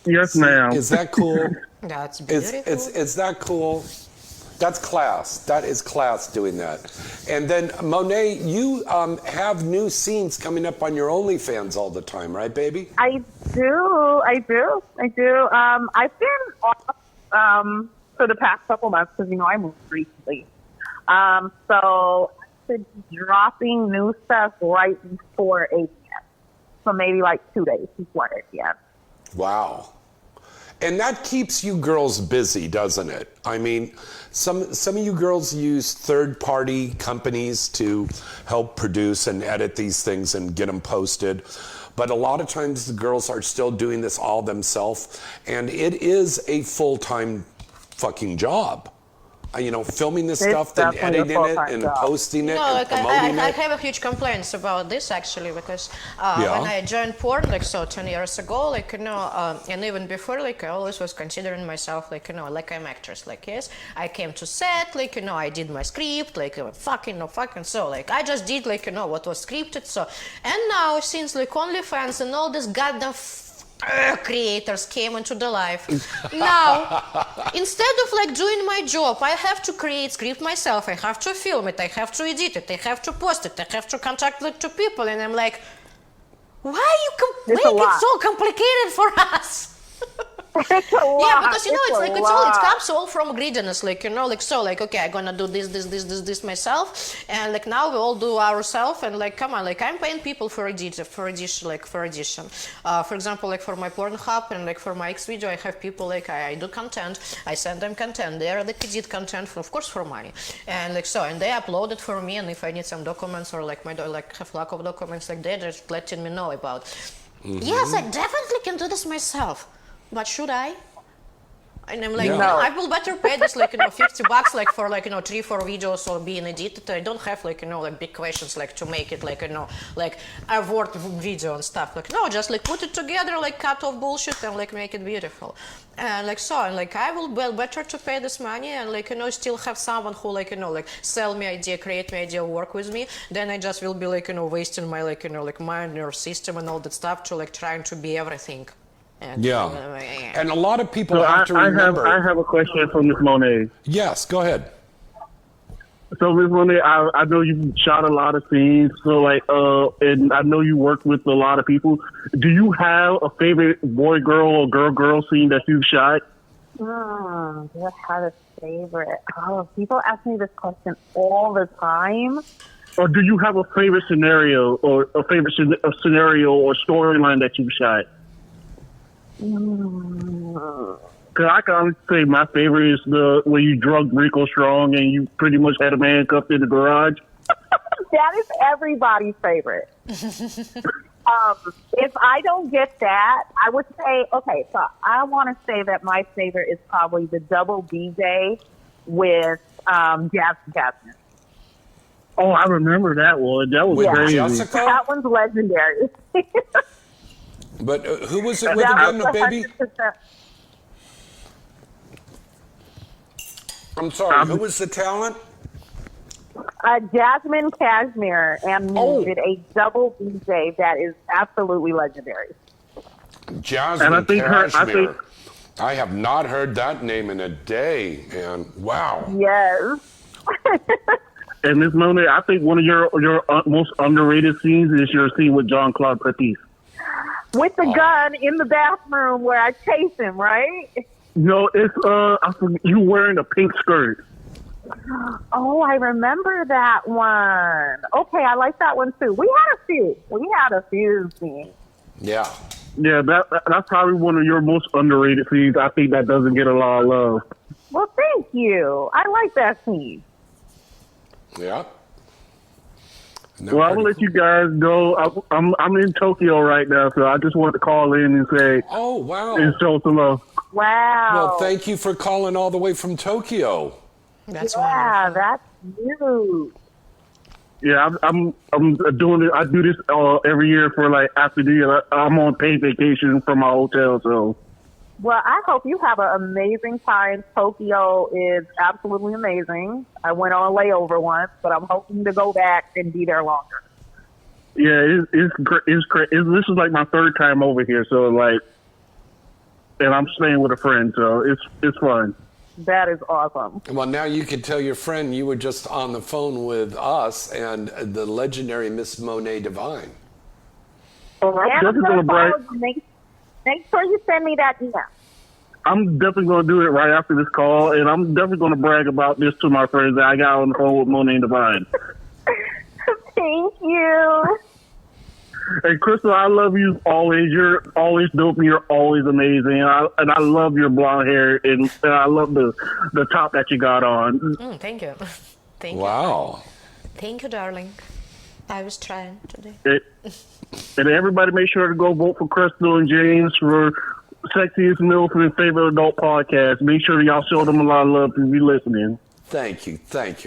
[SPEAKER 6] Yes, ma'am.
[SPEAKER 1] Is that cool?
[SPEAKER 2] That's beautiful.
[SPEAKER 1] Is that cool? That's class. That is class doing that. And then, Monet, you have new scenes coming up on your OnlyFans all the time, right, baby?
[SPEAKER 3] I do. I've been off for the past couple months because I moved recently. So I should be dropping new stuff right before ATM. So maybe like 2 days before ATM.
[SPEAKER 1] Wow. And that keeps you girls busy, doesn't it? I mean, some of you girls use third-party companies to help produce and edit these things and get them posted. But a lot of times the girls are still doing this all themselves. And it is a full-time fucking job. Filming this stuff, then
[SPEAKER 3] definitely a
[SPEAKER 1] editing it
[SPEAKER 3] full-time
[SPEAKER 1] and
[SPEAKER 3] job.
[SPEAKER 1] posting it and
[SPEAKER 2] Like
[SPEAKER 1] promoting
[SPEAKER 2] I
[SPEAKER 1] it.
[SPEAKER 2] have a huge complaints about this actually because
[SPEAKER 1] Yeah.
[SPEAKER 2] when I joined porn 10 years ago, and even before, I always was considering myself like I'm an actress. Yes, I came to set, I did my script, fucking. So I just did what was scripted. So and now since OnlyFans and all this goddamn creators came into the life. Now, instead of doing my job, I have to create script myself. I have to film it. I have to edit it. I have to post it. I have to contact two people. And I'm like, why you make it so complicated for us?
[SPEAKER 3] It's a lot.
[SPEAKER 2] Yeah, because it comes all from greediness, okay, I'm gonna do this myself, and now we all do ourselves, and come on, I'm paying people for edition. For example, for my Pornhub and for my X video, I have people I do content, I send them content, they are edit content of course for money, and and they upload it for me, and if I need some documents or have lack of documents, they're just letting me know about. Mm-hmm. Yes, I definitely can do this myself. But should I? And I'm like,
[SPEAKER 1] Yeah.
[SPEAKER 2] no, I will better pay this $50 for 3-4 videos or being edited. I don't have big questions to make it a word video and stuff. No, just put it together, cut off bullshit and make it beautiful. And I will better to pay this money and still have someone who sell me idea, create me idea, work with me. Then I just will be wasting my mind, nerve system and all that stuff to trying to be everything. And,
[SPEAKER 1] And a lot of people
[SPEAKER 6] So
[SPEAKER 1] have to remember.
[SPEAKER 6] I have a question for Miss Monet.
[SPEAKER 1] Yes, go ahead.
[SPEAKER 6] So Miss Monet, I know you shot a lot of scenes. So and I know you worked with a lot of people. Do you have a favorite boy-girl or girl-girl scene that you've shot?
[SPEAKER 3] Do I have a favorite. Oh, people ask me this question all the time.
[SPEAKER 6] Or do you have a favorite scenario or a favorite scenario or storyline that you've shot? Because I can honestly say my favorite is the where you drugged Rico Strong and you pretty much had him handcuffed in the garage.
[SPEAKER 3] That is everybody's favorite. If I don't get that, I would say, okay, so I want to say that my favorite is probably the double DJ with Jasmine.
[SPEAKER 6] Oh, I remember that one. That was
[SPEAKER 1] With
[SPEAKER 6] crazy.
[SPEAKER 1] Jessica?
[SPEAKER 3] That one's legendary.
[SPEAKER 1] But who was it with
[SPEAKER 3] That
[SPEAKER 1] again,
[SPEAKER 3] was
[SPEAKER 1] the baby?
[SPEAKER 3] 100%.
[SPEAKER 1] I'm sorry, who was the talent?
[SPEAKER 3] Jasmine Cashmere and me
[SPEAKER 1] Oh.
[SPEAKER 3] did a double DJ that is absolutely legendary.
[SPEAKER 1] Jasmine
[SPEAKER 6] And I think
[SPEAKER 1] Cashmere. I have not heard that name in a day, man. Wow.
[SPEAKER 3] Yes.
[SPEAKER 6] And Miss Mone, I think one of your most underrated scenes is your scene with Jean-Claude Petit.
[SPEAKER 3] With the gun in the bathroom where I chase him, right?
[SPEAKER 6] No, it's I forget, you wearing a pink skirt.
[SPEAKER 3] Oh, I remember that one. Okay, I like that one too. We had a few scenes.
[SPEAKER 1] Yeah.
[SPEAKER 6] Yeah, that's probably one of your most underrated scenes. I think that doesn't get a lot of love.
[SPEAKER 3] Well, thank you. I like that scene.
[SPEAKER 1] Yeah.
[SPEAKER 6] Well, I'm gonna let you guys go. I'm in Tokyo right now, so I just want to call in and say
[SPEAKER 1] Oh, wow.
[SPEAKER 6] and show some love.
[SPEAKER 3] Wow.
[SPEAKER 1] Well, thank you for calling all the way from Tokyo.
[SPEAKER 2] That's
[SPEAKER 3] yeah,
[SPEAKER 2] wonderful.
[SPEAKER 3] that's you.
[SPEAKER 6] Yeah, I'm doing it. I do this every year for like after the year. I'm on paid vacation from my hotel, so.
[SPEAKER 3] Well, I hope you have an amazing time. Tokyo is absolutely amazing. I went on a layover once, but I'm hoping to go back and be there longer.
[SPEAKER 6] Yeah, it's great. This is like my third time over here, so like, and I'm staying with a friend, so it's fun.
[SPEAKER 3] That is awesome.
[SPEAKER 1] Well, now you can tell your friend you were just on the phone with us and the legendary Miss Mone Divine.
[SPEAKER 6] I'm
[SPEAKER 3] And I'm
[SPEAKER 6] definitely
[SPEAKER 3] gonna
[SPEAKER 6] gonna brag.
[SPEAKER 3] follow you. Make sure you send me that email.
[SPEAKER 6] I'm definitely gonna do it right after this call, and I'm definitely gonna brag about this to my friends that I got on the phone with Mone Divine.
[SPEAKER 3] Thank you.
[SPEAKER 6] Hey, Crystal, I love you always. You're always dope. And you're always amazing. And I love your blonde hair, and I love the top that you got on.
[SPEAKER 2] Thank you. Thank
[SPEAKER 1] Wow.
[SPEAKER 2] you. Thank you, darling. I was trying today.
[SPEAKER 6] And everybody make sure to go vote for Crystal and James for Sexiest MILF and Favorite Adult Podcast. Make sure y'all show them a lot of love if you're listening.
[SPEAKER 1] Thank you,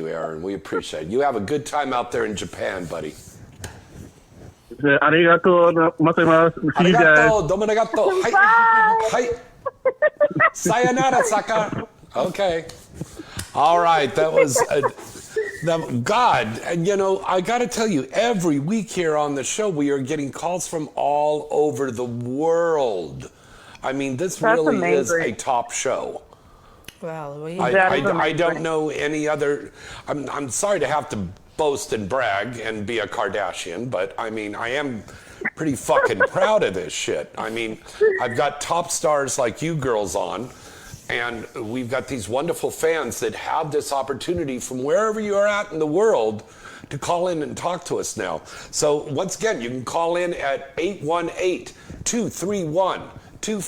[SPEAKER 1] Aaron. We appreciate it. You have a good time out there in Japan, buddy.
[SPEAKER 6] Arigato gozaimasu. See you guys.
[SPEAKER 1] Arigato, domoregato. Hi. Sayonara, Saka. Okay. All right. That was, God, and you know, I got to tell you, every week here on the show, we are getting calls from all over the world. I mean, this
[SPEAKER 3] That's
[SPEAKER 1] really
[SPEAKER 3] amazing.
[SPEAKER 1] is a top show.
[SPEAKER 2] Well, we
[SPEAKER 1] I don't know any other. I'm sorry to have to boast and brag and be a Kardashian, but I mean, I am pretty fucking proud of this shit. I mean, I've got top stars like you girls on, and we've got these wonderful fans that have this opportunity from wherever you are at in the world to call in and talk to us now. So once again, you can call in at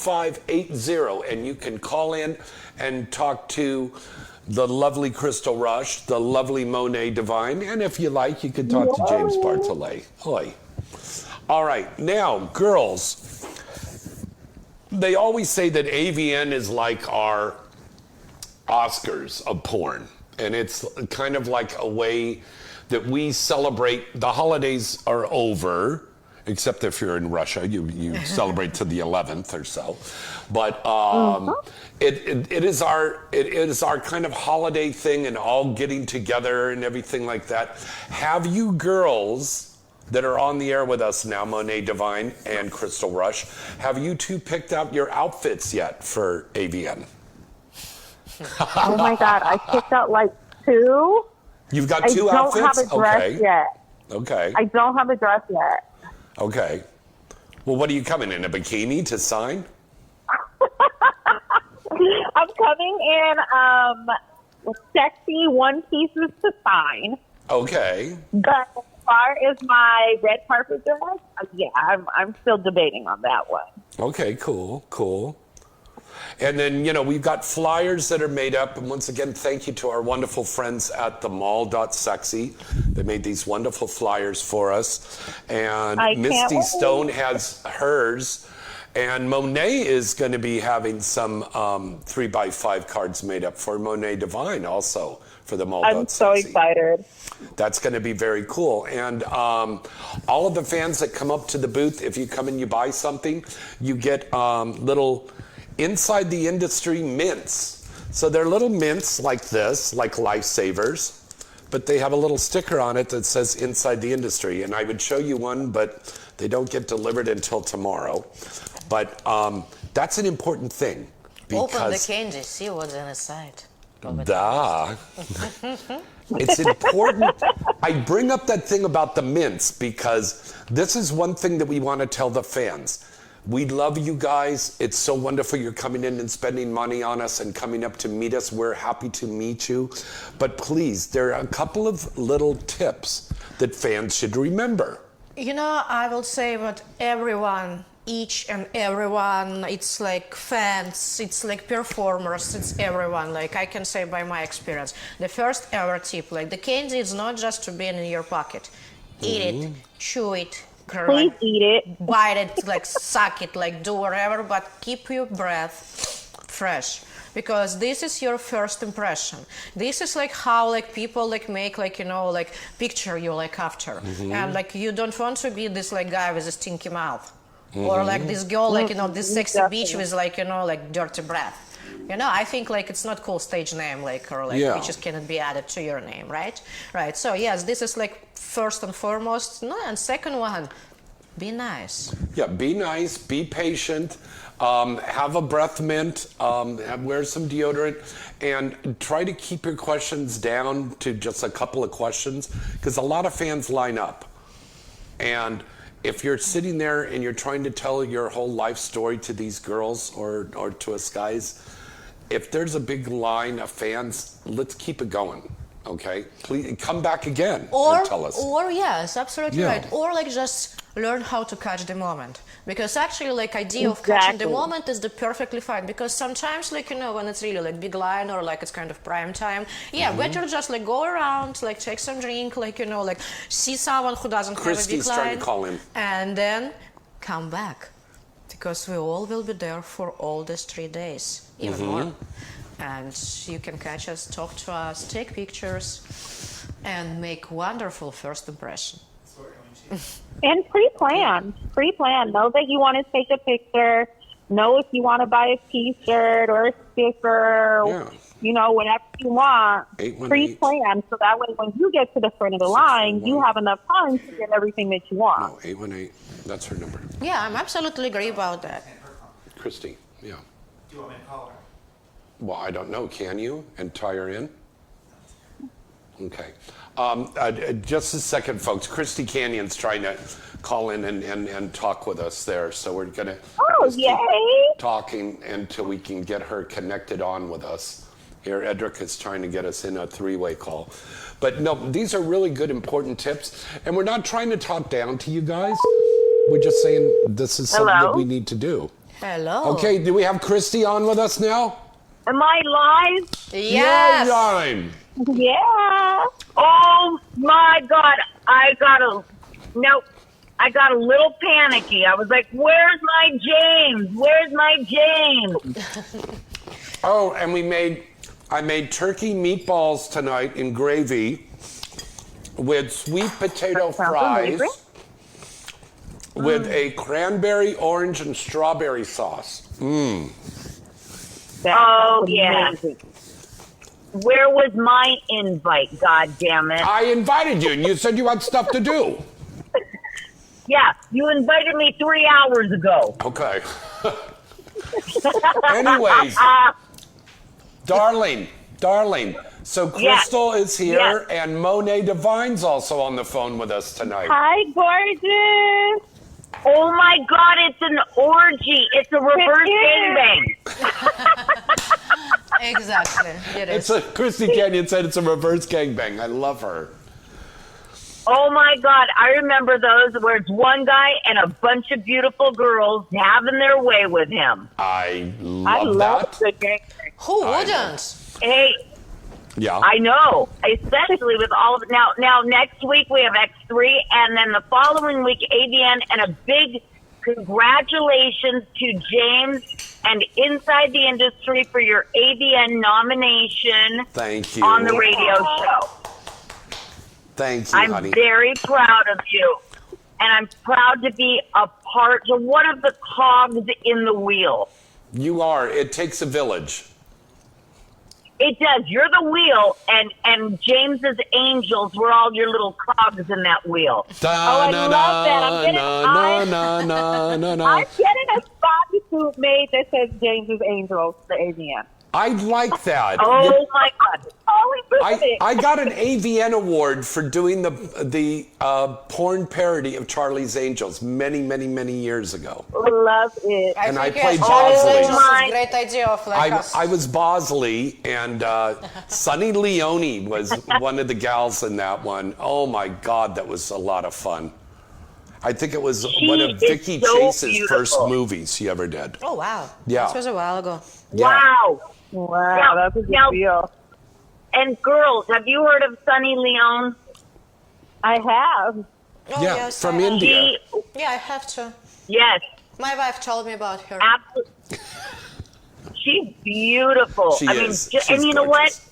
[SPEAKER 1] 818-231-2580, and you can call in and talk to the lovely Crystal Rush, the lovely Mone Divine, and if you like, you can talk to James Bartholet. Hoi. All right, now, girls, they always say that AVN is like our Oscars of porn, and it's kind of like a way that we celebrate. The holidays are over, except if you're in Russia, you celebrate to the 11th or so. But it is our kind of holiday thing, and all getting together and everything like that. Have you girls that are on the air with us now, Mone Divine and Crystal Rush, have you two picked out your outfits yet for AVN?
[SPEAKER 3] Oh my God, I picked out like two.
[SPEAKER 1] You've got two
[SPEAKER 3] I don't
[SPEAKER 1] outfits?
[SPEAKER 3] have a dress yet.
[SPEAKER 1] Okay.
[SPEAKER 3] I don't have a dress yet.
[SPEAKER 1] Okay. Well, what are you coming in, a bikini to sign?
[SPEAKER 3] I'm coming in sexy one pieces to sign.
[SPEAKER 1] Okay.
[SPEAKER 3] But as far as my red carpet dress, yeah, I'm still debating on that one.
[SPEAKER 1] Okay, cool. And then, we've got flyers that are made up. And once again, thank you to our wonderful friends at the mall.sexy. They made these wonderful flyers for us. And Misty Stone has hers. And Monet is going to be having some 3x5 cards made up for Mone Divine also for the mall.sexy.
[SPEAKER 3] I'm so excited.
[SPEAKER 1] That's going to be very cool. And all of the fans that come up to the booth, if you come and you buy something, you get little inside the industry mints. So they're little mints like this, like lifesavers, but they have a little sticker on it that says inside the industry. And I would show you one, but they don't get delivered until tomorrow. But that's an important thing.
[SPEAKER 2] Open the candy, see what's inside.
[SPEAKER 1] It's important. I bring up that thing about the mints because this is one thing that we want to tell the fans. We love you guys. It's so wonderful you're coming in and spending money on us and coming up to meet us. We're happy to meet you. But please, there are a couple of little tips that fans should remember.
[SPEAKER 2] I will say that everyone, each and everyone, it's like fans, it's like performers, it's everyone. Like I can say by my experience, the first ever tip, like the candy is not just to be in your pocket. Eat it, chew it,
[SPEAKER 3] Please eat it.
[SPEAKER 2] bite it, like suck it, like do whatever, but keep your breath fresh. Because this is your first impression. This is like how like people like make like picture you like after, and like you don't want to be this like guy with a stinky mouth, or like this girl like this sexy bitch with like like dirty breath. I think like it's not cool stage name like bitches cannot be added to your name, right? Right. So yes, this is like first and foremost. No, and second one, be nice.
[SPEAKER 1] Yeah, be nice, be patient. Have a breath mint, wear some deodorant, and try to keep your questions down to just a couple of questions, because a lot of fans line up. And if you're sitting there and you're trying to tell your whole life story to these girls or to us guys, if there's a big line of fans, let's keep it going. Okay, please come back again and tell us.
[SPEAKER 2] Or yes, absolutely right. Or like just learn how to catch the moment, because actually like idea of catching the moment is the perfectly fine, because sometimes like when it's really like big line or like it's kind of prime time, better just like go around, like take some drink, like like see someone who doesn't
[SPEAKER 1] Christy's
[SPEAKER 2] have a big line,
[SPEAKER 1] trying to call him,
[SPEAKER 2] and then come back, because we all will be there for all these 3 days, even more. And you can catch us, talk to us, take pictures, and make wonderful first impression.
[SPEAKER 3] And pre-plan. Know that you want to take a picture. Know if you want to buy a T-shirt or a sticker, whatever you want. Pre-plan, so that way when you get to the front of the line, you have enough time to get everything that you want.
[SPEAKER 1] No, 818. That's her number.
[SPEAKER 2] Yeah, I'm absolutely agree about that.
[SPEAKER 1] Christy, yeah.
[SPEAKER 4] Do you want me to call her?
[SPEAKER 1] Well, I don't know. Can you? And tie her in? Okay. Just a second, folks. Christy Canyon's trying to call in and talk with us there. So we're going to keep talking until we can get her connected on with us. Here, Edric is trying to get us in a three-way call. But no, these are really good, important tips. And we're not trying to talk down to you guys. We're just saying this is something that we need to do.
[SPEAKER 2] Hello.
[SPEAKER 1] Okay, do we have Christy on with us now?
[SPEAKER 3] Am I live?
[SPEAKER 2] Yes.
[SPEAKER 1] Yeah, darling.
[SPEAKER 3] Yeah.
[SPEAKER 7] Oh my God! I got a little panicky. I was like, "Where's my James? Where's my James?"
[SPEAKER 1] Oh, and I made turkey meatballs tonight in gravy with sweet potato fries with a cranberry, orange, and strawberry sauce. Mmm.
[SPEAKER 7] Oh yeah. Where was my invite? God damn it!
[SPEAKER 1] I invited you, and you said you had stuff to do.
[SPEAKER 7] Yeah, you invited me 3 hours ago.
[SPEAKER 1] Okay. Anyways, darling. So Crystal is here, and Mone Divine's also on the phone with us tonight.
[SPEAKER 3] Hi, gorgeous.
[SPEAKER 7] Oh my God, it's an orgy. It's a reverse gangbang.
[SPEAKER 2] Exactly. It is.
[SPEAKER 1] Christy Canyon said it's a reverse gangbang. I love her.
[SPEAKER 7] Oh my God, I remember those where it's one guy and a bunch of beautiful girls having their way with him.
[SPEAKER 1] I
[SPEAKER 3] I
[SPEAKER 1] love
[SPEAKER 3] love
[SPEAKER 1] that.
[SPEAKER 3] the gang.
[SPEAKER 2] Who
[SPEAKER 1] I
[SPEAKER 2] wouldn't?
[SPEAKER 7] Hey,
[SPEAKER 1] Yeah.
[SPEAKER 7] I know, especially with all of it. Now next week we have X3, and then the following week AVN, and a big congratulations to James and Inside the Industry for your AVN nomination
[SPEAKER 1] Thank you.
[SPEAKER 7] on the radio show.
[SPEAKER 1] Thank you,
[SPEAKER 7] I'm
[SPEAKER 1] honey.
[SPEAKER 7] very proud of you, and I'm proud to be a part of one of the cogs in the wheel.
[SPEAKER 1] You are. It takes a village.
[SPEAKER 7] It does. You're the wheel, and James's angels were all your little cogs in that wheel.
[SPEAKER 3] I love that. I'm getting a bodysuit made that says James's Angels, the AVN.
[SPEAKER 1] I like that.
[SPEAKER 7] Oh my God!
[SPEAKER 1] I got an AVN award for doing the porn parody of Charlie's Angels many years ago.
[SPEAKER 3] Love it.
[SPEAKER 1] And I
[SPEAKER 2] think,
[SPEAKER 1] played
[SPEAKER 2] yes, Charlie's
[SPEAKER 1] Bosley.
[SPEAKER 2] Angels is a great idea of like us.
[SPEAKER 1] I was Bosley, and Sunny Leone was one of the gals in that one. Oh my God, that was a lot of fun. I think it was one of
[SPEAKER 7] is
[SPEAKER 1] Vicky
[SPEAKER 7] so
[SPEAKER 1] Chase's
[SPEAKER 7] beautiful.
[SPEAKER 1] first movies she ever did.
[SPEAKER 2] Oh wow.
[SPEAKER 1] Yeah.
[SPEAKER 2] This was a while ago.
[SPEAKER 1] Yeah.
[SPEAKER 7] Wow!
[SPEAKER 3] Wow, that's a good deal.
[SPEAKER 7] And girls, have you heard of Sunny Leone?
[SPEAKER 3] I have.
[SPEAKER 2] Oh,
[SPEAKER 1] Yeah,
[SPEAKER 2] yes,
[SPEAKER 1] from
[SPEAKER 2] I have.
[SPEAKER 1] India.
[SPEAKER 2] Yeah, I have to.
[SPEAKER 7] Yes,
[SPEAKER 2] My wife told me about her.
[SPEAKER 7] absolutely. She's beautiful.
[SPEAKER 1] She
[SPEAKER 7] I mean,
[SPEAKER 1] is.
[SPEAKER 7] and
[SPEAKER 1] She's
[SPEAKER 7] you know what?
[SPEAKER 1] gorgeous.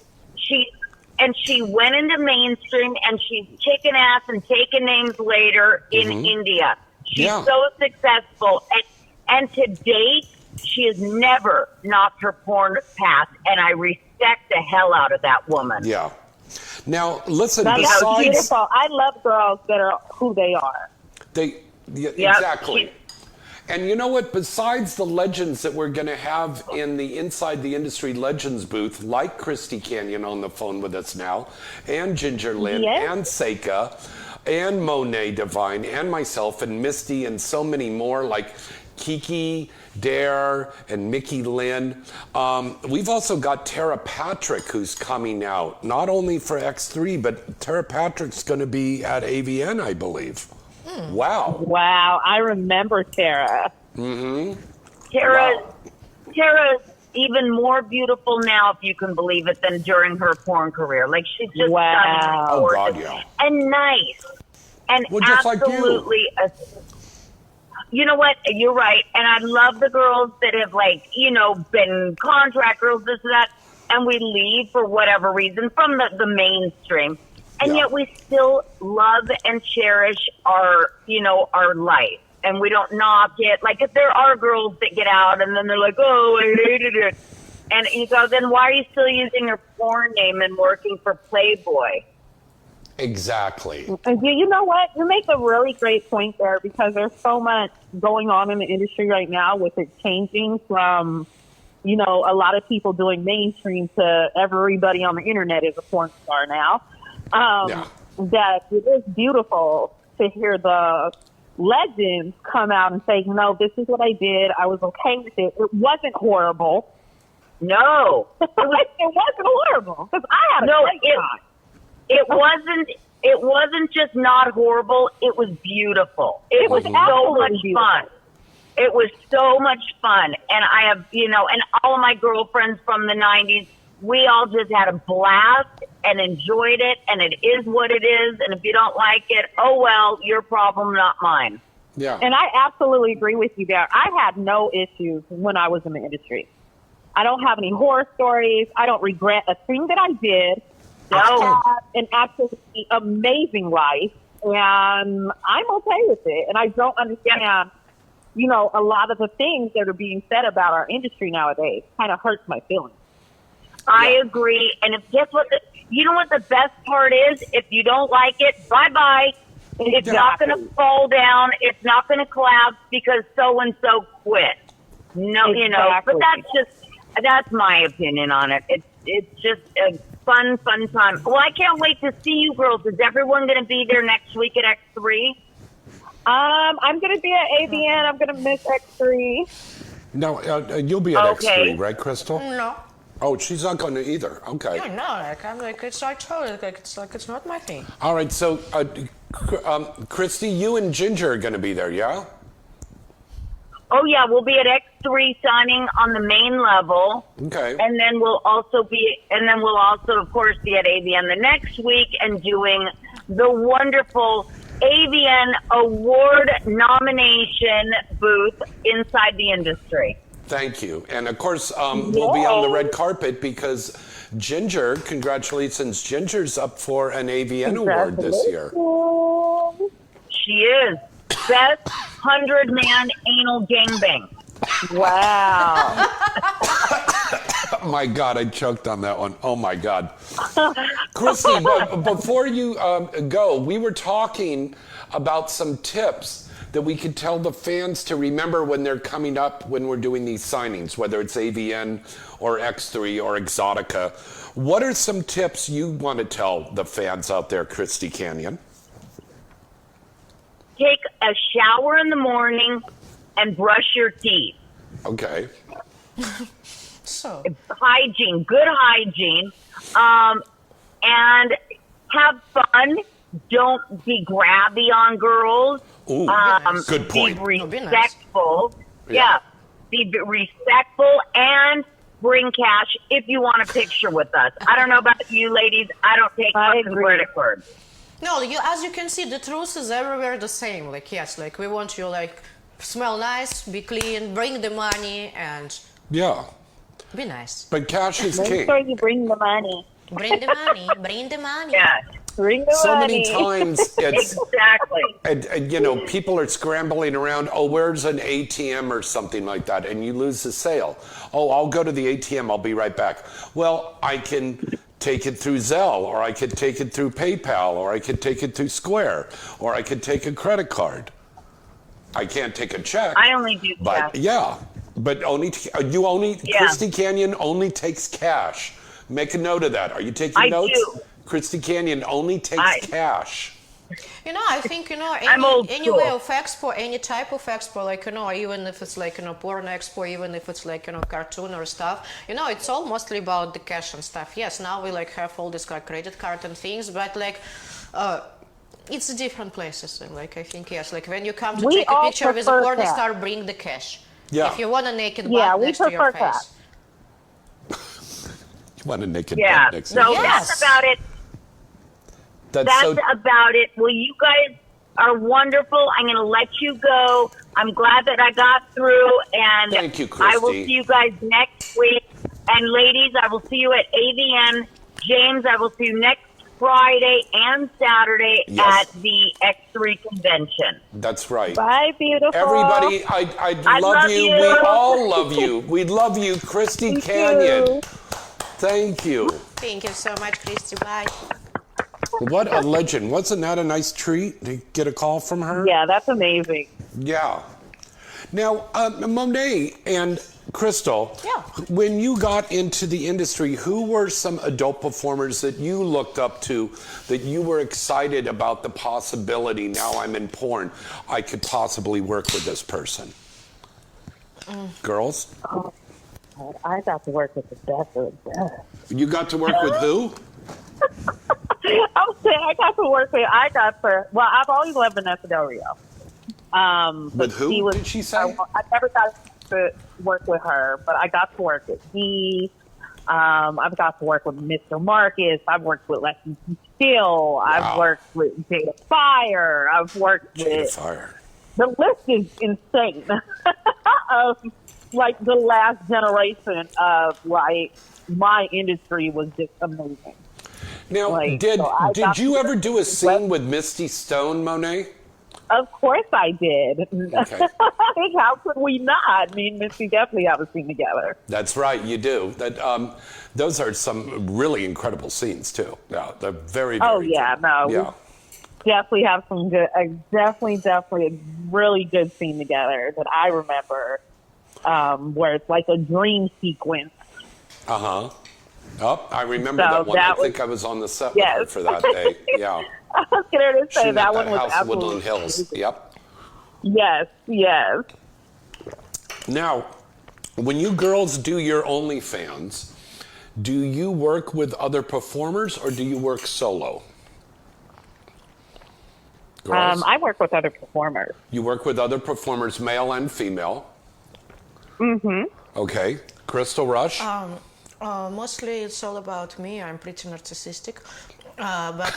[SPEAKER 7] She went into mainstream, and she's kicking ass and taking names later in India. She's
[SPEAKER 1] Yeah.
[SPEAKER 7] so successful, and to date, she has never knocked her porn past, and I respect the hell out of that woman.
[SPEAKER 1] Yeah. Now, listen,
[SPEAKER 3] That's
[SPEAKER 1] besides...
[SPEAKER 3] beautiful. I love girls that are who they are.
[SPEAKER 1] Exactly. And you know what? Besides the legends that we're going to have in the Inside the Industry Legends booth, like Christy Canyon on the phone with us now, and Ginger Lynn,
[SPEAKER 3] Yes.
[SPEAKER 1] and Seika, and Mone Divine, and myself, and Misty, and so many more, like Kiki, Dare, and Mickey Lynn. We've also got Tara Patrick, who's coming out, not only for X3, but Tara Patrick's going to be at AVN, I believe. Wow.
[SPEAKER 3] Wow, I remember Tara.
[SPEAKER 7] Tara's even more beautiful now, if you can believe it, than during her porn career. Like, she's just
[SPEAKER 3] Wow.
[SPEAKER 1] Oh,
[SPEAKER 7] gorgeous
[SPEAKER 1] God, yeah.
[SPEAKER 7] and nice, and
[SPEAKER 1] Well, just like you.
[SPEAKER 7] absolutely. You know what? You're right, and I love the girls that have, like, you know, been contract girls, this and that, and we leave for whatever reason from the mainstream. And
[SPEAKER 1] Yeah.
[SPEAKER 7] yet we still love and cherish our, you know, our life. And we don't knock it. Like, if there are girls that get out and then they're like, oh, I hated it. And you go, then why are you still using your porn name and working for Playboy?
[SPEAKER 1] Exactly.
[SPEAKER 3] And you know what? You make a really great point there, because there's so much going on in the industry right now with it changing from, you know, a lot of people doing mainstream to everybody on the internet is a porn star now.
[SPEAKER 1] Yeah.
[SPEAKER 3] That it is beautiful to hear the legends come out and say, no, this is what I did. I was okay with it. It wasn't horrible.
[SPEAKER 7] No.
[SPEAKER 3] It wasn't horrible, because I had a great time.
[SPEAKER 7] It wasn't just not horrible. It was beautiful. It was so
[SPEAKER 3] absolutely
[SPEAKER 7] much
[SPEAKER 3] beautiful.
[SPEAKER 7] fun. It was so much fun. And I have, you know, and all of my girlfriends from the 90s, we all just had a blast and enjoyed it. And it is what it is. And if you don't like it, oh, well, your problem, not mine.
[SPEAKER 1] Yeah.
[SPEAKER 3] And I absolutely agree with you there. I had no issues when I was in the industry. I don't have any horror stories. I don't regret a thing that I did. I had an absolutely amazing life, and I'm okay with it. And I don't understand, you know, a lot of the things that are being said about our industry nowadays. Kind of hurts my feelings.
[SPEAKER 7] I agree. And if guess what? You know what the best part is? If you don't like it, bye-bye. It's not going to fall down. It's not going to collapse because so-and-so quit. No, you know, but that's my opinion on it. It's just a fun time. Well, I can't wait to see you girls. Is everyone going to be there next week at X3?
[SPEAKER 3] I'm going to be at AVN. I'm going to miss X3.
[SPEAKER 1] No, you'll be at
[SPEAKER 7] Okay.
[SPEAKER 1] X3, right, Crystal?
[SPEAKER 2] No.
[SPEAKER 1] Oh, she's not going to either. Okay.
[SPEAKER 2] Yeah, no, like I'm like it's I told you, like it's not my thing.
[SPEAKER 1] All right. So, Christy, you and Ginger are going to be there, yeah?
[SPEAKER 7] Oh yeah, we'll be at X3 signing on the main level.
[SPEAKER 1] Okay.
[SPEAKER 7] And then we'll also, of course, be at AVN the next week and doing the wonderful AVN award nomination booth inside the industry.
[SPEAKER 1] Thank you. And of course, we'll be on the red carpet because Ginger, congratulations, Ginger's up for an AVN award this year.
[SPEAKER 7] She is. Best 100-man anal gangbang.
[SPEAKER 3] Wow.
[SPEAKER 1] Oh my God, I choked on that one. Oh my God. Christy, before you go, we were talking about some tips that we could tell the fans to remember when they're coming up when we're doing these signings, whether it's AVN or X3 or Exotica. What are some tips you want to tell the fans out there, Christy Canyon?
[SPEAKER 7] Take a shower in the morning and brush your teeth.
[SPEAKER 1] Okay.
[SPEAKER 2] So
[SPEAKER 7] Hygiene, good hygiene, and have fun. Don't be grabby on girls.
[SPEAKER 1] Ooh, good point.
[SPEAKER 7] Be
[SPEAKER 2] No, be nice.
[SPEAKER 7] respectful. Yeah. Be respectful and bring cash if you want a picture with us. I don't know about you ladies. I don't take fucking credit cards.
[SPEAKER 2] no, as you can see, the truth is everywhere the same. Like yes, like we want you like smell nice, be clean, bring the money, and
[SPEAKER 1] Yeah.
[SPEAKER 2] be nice.
[SPEAKER 1] But cash is
[SPEAKER 3] Make
[SPEAKER 1] king.
[SPEAKER 3] sure you bring the money.
[SPEAKER 2] Bring the money. Bring the money.
[SPEAKER 7] Yeah,
[SPEAKER 3] Bring the
[SPEAKER 1] So
[SPEAKER 3] money.
[SPEAKER 1] many times it's,
[SPEAKER 7] exactly.
[SPEAKER 1] and, you know, people are scrambling around, oh, where's an ATM or something like that, and you lose the sale. Oh, I'll go to the ATM, I'll be right back. Well, I can take it through Zelle, or I could take it through PayPal, or I could take it through Square, or I could take a credit card. I can't take a check.
[SPEAKER 7] I only do
[SPEAKER 1] But
[SPEAKER 7] cash.
[SPEAKER 1] yeah, but Christy Canyon only takes cash. Make a note of that. Are you taking
[SPEAKER 7] I
[SPEAKER 1] notes?
[SPEAKER 7] do.
[SPEAKER 1] Christy Canyon only takes cash.
[SPEAKER 2] You know, I think,
[SPEAKER 7] I'm old
[SPEAKER 2] any
[SPEAKER 7] school.
[SPEAKER 2] way of expo, any type of expo, like, even if it's like, porn expo, even if it's like, cartoon or stuff, it's all mostly about the cash and stuff. Yes, now we like have all this like credit card and things, but like, it's different places. And like, I think, yes, like when you come to
[SPEAKER 3] We
[SPEAKER 2] take a
[SPEAKER 3] all
[SPEAKER 2] picture with a
[SPEAKER 3] prefer
[SPEAKER 2] porn
[SPEAKER 3] cash.
[SPEAKER 2] star, bring the cash.
[SPEAKER 1] Yeah.
[SPEAKER 2] If you want a naked
[SPEAKER 3] Yeah,
[SPEAKER 2] butt
[SPEAKER 3] we
[SPEAKER 2] next to your
[SPEAKER 3] prefer
[SPEAKER 2] face.
[SPEAKER 3] cash.
[SPEAKER 1] You want a naked
[SPEAKER 7] Yeah,
[SPEAKER 1] butt next
[SPEAKER 7] so
[SPEAKER 1] to you.
[SPEAKER 2] Yes.
[SPEAKER 7] that's about it.
[SPEAKER 1] That's so,
[SPEAKER 7] About it. Well, you guys are wonderful. I'm going to let you go. I'm glad that I got through, and
[SPEAKER 1] Thank you,
[SPEAKER 7] I will
[SPEAKER 1] Christy.
[SPEAKER 7] see you guys next week. And ladies, I will see you at AVN. James, I will see you next Friday and Saturday
[SPEAKER 1] Yes.
[SPEAKER 7] at the X3 convention.
[SPEAKER 1] that's right.
[SPEAKER 3] Bye, beautiful.
[SPEAKER 1] Everybody, I
[SPEAKER 7] I
[SPEAKER 1] love
[SPEAKER 7] love
[SPEAKER 1] you.
[SPEAKER 7] you.
[SPEAKER 1] We all love you. We love you, Christy
[SPEAKER 3] Thank
[SPEAKER 1] Canyon.
[SPEAKER 3] you.
[SPEAKER 1] Thank you.
[SPEAKER 2] Thank you so much, Christy. Bye.
[SPEAKER 1] What a legend. Wasn't that a nice treat to get a call from her?
[SPEAKER 3] Yeah, that's amazing.
[SPEAKER 1] Yeah. Now, Monet and Crystal,
[SPEAKER 2] Yeah.
[SPEAKER 1] when you got into the industry, who were some adult performers that you looked up to, that you were excited about the possibility, now I'm in porn, I could possibly work with this person? Girls?
[SPEAKER 3] I got to work with the best of the best.
[SPEAKER 1] You got to work with who?
[SPEAKER 3] I'm saying well, I've always loved Vanessa Del Rio.
[SPEAKER 1] With
[SPEAKER 3] But
[SPEAKER 1] who, did she say?
[SPEAKER 3] I never got to work with her, but I got to work with Dee. I've got to work with Mr. Marcus. I've worked with Leslie Steele. I've worked with Jada Fire. I've worked
[SPEAKER 1] Jada
[SPEAKER 3] with...
[SPEAKER 1] Fire.
[SPEAKER 3] The list is insane. Of like the last generation of like my industry was just amazing.
[SPEAKER 1] Now,
[SPEAKER 3] Like,
[SPEAKER 1] did
[SPEAKER 3] so I got
[SPEAKER 1] you
[SPEAKER 3] to-
[SPEAKER 1] ever do a scene with Misty Stone, Monet?
[SPEAKER 3] Of course I did.
[SPEAKER 1] Okay.
[SPEAKER 3] How could we not? Me and Missy definitely have a scene together.
[SPEAKER 1] That's right, you do. That those are some really incredible scenes too. Yeah, they're very, very
[SPEAKER 3] Oh yeah,
[SPEAKER 1] good.
[SPEAKER 3] no,
[SPEAKER 1] Yeah.
[SPEAKER 3] we definitely have some good, definitely a really good scene together that I remember, where it's like a dream sequence.
[SPEAKER 1] Uh-huh. Oh, I remember
[SPEAKER 3] So
[SPEAKER 1] that one.
[SPEAKER 3] that
[SPEAKER 1] I think
[SPEAKER 3] was-
[SPEAKER 1] I was on the set
[SPEAKER 3] Yes.
[SPEAKER 1] with her for that day. Yeah.
[SPEAKER 3] I was going to say
[SPEAKER 1] Shooting
[SPEAKER 3] that
[SPEAKER 1] at
[SPEAKER 3] one
[SPEAKER 1] that
[SPEAKER 3] was
[SPEAKER 1] house in
[SPEAKER 3] absolutely
[SPEAKER 1] Woodland Hills.
[SPEAKER 3] amazing.
[SPEAKER 1] Yep.
[SPEAKER 3] Yes.
[SPEAKER 1] Now, when you girls do your OnlyFans, Do you work with other performers or do you work solo? Girls?
[SPEAKER 3] I work with other performers.
[SPEAKER 1] You work with other performers, male and female.
[SPEAKER 3] Mm-hmm.
[SPEAKER 1] Okay. Crystal Rush?
[SPEAKER 2] Mostly it's all about me. I'm pretty narcissistic. But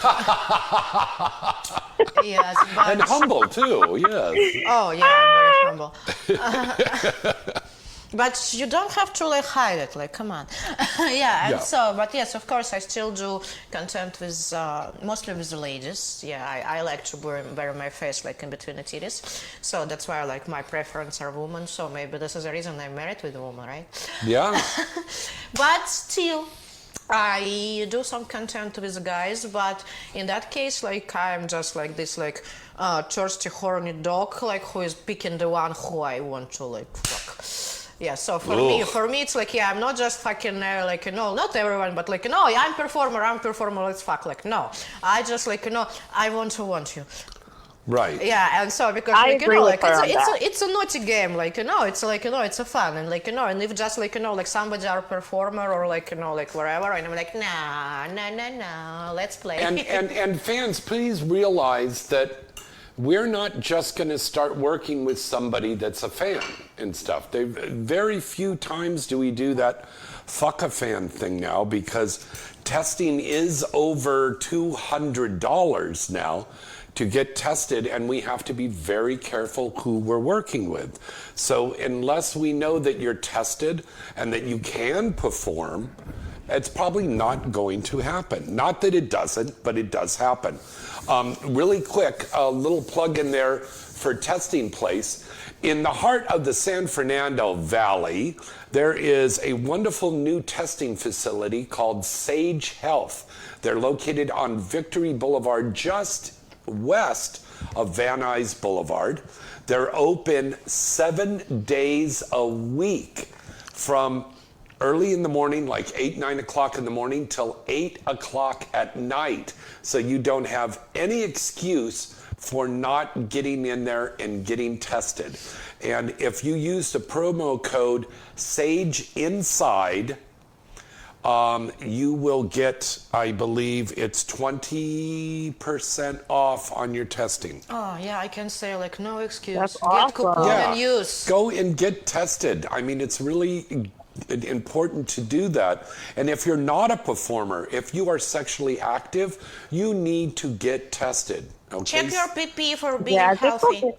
[SPEAKER 2] yes, but
[SPEAKER 1] And humble too, yes.
[SPEAKER 2] oh yeah, I'm very humble. But you don't have to like hide it. Like, come on. Yeah, and
[SPEAKER 1] Yeah.
[SPEAKER 2] so, but yes, of course, I still do content with mostly with the ladies. Yeah, I like to bury my face like in between the titties. So that's why like my preference are women. So maybe this is the reason I'm married with a woman, right?
[SPEAKER 1] Yeah.
[SPEAKER 2] But still, I do some content with the guys, but in that case, like I'm just like this, like thirsty, horny dog, like who is picking the one who I want to like fuck. Yeah, so for me, it's like, yeah, I'm not just fucking like, not everyone, but like, I'm performer, let's fuck. Like, no, I just like, I want you.
[SPEAKER 1] Right.
[SPEAKER 2] Yeah, and so because
[SPEAKER 3] I
[SPEAKER 2] like
[SPEAKER 3] agree with her on that.
[SPEAKER 2] it's a naughty game, like it's like it's a fun and like and if just like like somebody are a performer or like like wherever and I'm like no, let's play.
[SPEAKER 1] And fans, please realize that we're not just going to start working with somebody that's a fan and stuff. Very few times do we do that fuck a fan thing now because testing is over $200 now to get tested, and we have to be very careful who we're working with. So unless we know that you're tested and that you can perform, it's probably not going to happen. Not that it doesn't, but it does happen. Really quick, a little plug in there for Testing Place. In the heart of the San Fernando Valley, there is a wonderful new testing facility called Sage Health. They're located on Victory Boulevard, just west of Van Nuys Boulevard. They're open 7 days a week from early in the morning, like 8, 9 o'clock in the morning, till 8 o'clock at night. So you don't have any excuse for not getting in there and getting tested. And if you use the promo code SAGEINSIDE, you will get, I believe it's 20% off on your testing.
[SPEAKER 2] Oh yeah, I can say like no excuse.
[SPEAKER 3] That's
[SPEAKER 2] Get
[SPEAKER 3] awesome.
[SPEAKER 2] coupon and use.
[SPEAKER 1] Go and get tested. I mean, it's really important to do that. And if you're not a performer, if you are sexually active, you need to get tested. Okay?
[SPEAKER 2] Check your PP for being
[SPEAKER 3] Yeah, just
[SPEAKER 2] healthy.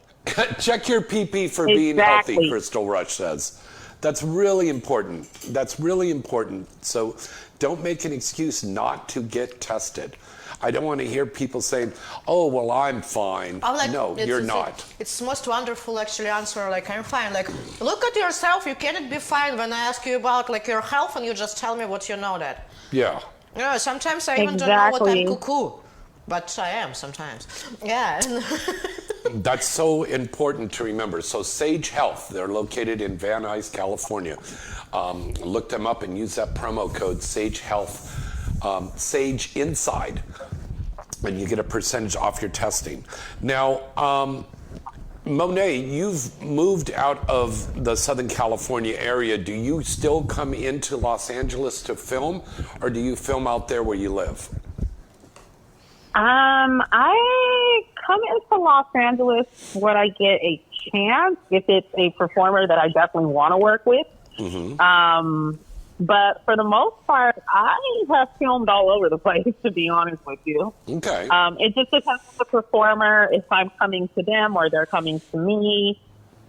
[SPEAKER 1] Check your PP for being
[SPEAKER 3] Exactly.
[SPEAKER 1] healthy, Crystal Rush says. That's really important. That's really important. So don't make an excuse not to get tested. I don't want to hear people saying, oh, well, I'm fine.
[SPEAKER 2] I'm like,
[SPEAKER 1] No, you're not.
[SPEAKER 2] It's most wonderful actually answer, like I'm fine. Like, look at yourself, you cannot be fine when I ask you about like your health and you just tell me what you know that.
[SPEAKER 1] Yeah.
[SPEAKER 2] Yeah, sometimes I even don't know what I'm
[SPEAKER 3] Exactly.
[SPEAKER 2] cuckoo. But I am sometimes. Yeah.
[SPEAKER 1] That's so important to remember. So Sage Health, they're located in Van Nuys, California. Look them up and use that promo code Sage Health, Sage Inside, and you get a percentage off your testing. Now, Monet, you've moved out of the Southern California area. Do you still come into Los Angeles to film, or do you film out there where you live?
[SPEAKER 3] I come into Los Angeles when I get a chance, if it's a performer that I definitely want to work with.
[SPEAKER 1] Mm-hmm.
[SPEAKER 3] But for the most part, I have filmed all over the place, to be honest with you.
[SPEAKER 1] Okay.
[SPEAKER 3] It just depends on the performer. If I'm coming to them or they're coming to me,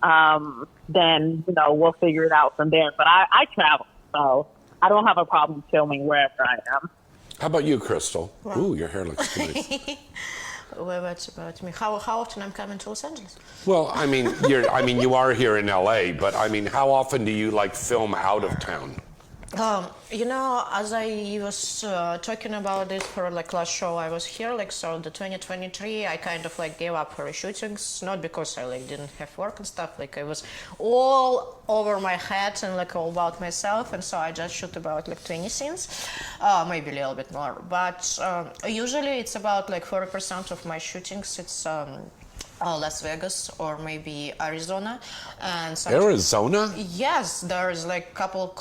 [SPEAKER 3] then, we'll figure it out from there. But I travel, so I don't have a problem filming wherever I am.
[SPEAKER 1] How about you, Crystal? Ooh, your hair looks nice.
[SPEAKER 2] Well, that's about me. How often I'm coming to Los Angeles?
[SPEAKER 1] Well, I mean, you are here in LA, but I mean, how often do you film out of town?
[SPEAKER 2] As I was talking about this for last show I was here, so the 2023 I kind of gave up for shootings, not because I didn't have work and stuff, I was all over my head and all about myself, and so I just shoot about 20 scenes, maybe a little bit more, but usually it's about 40% of my shootings, it's Las Vegas or maybe Arizona, and
[SPEAKER 1] Arizona?
[SPEAKER 2] yes, there is like couple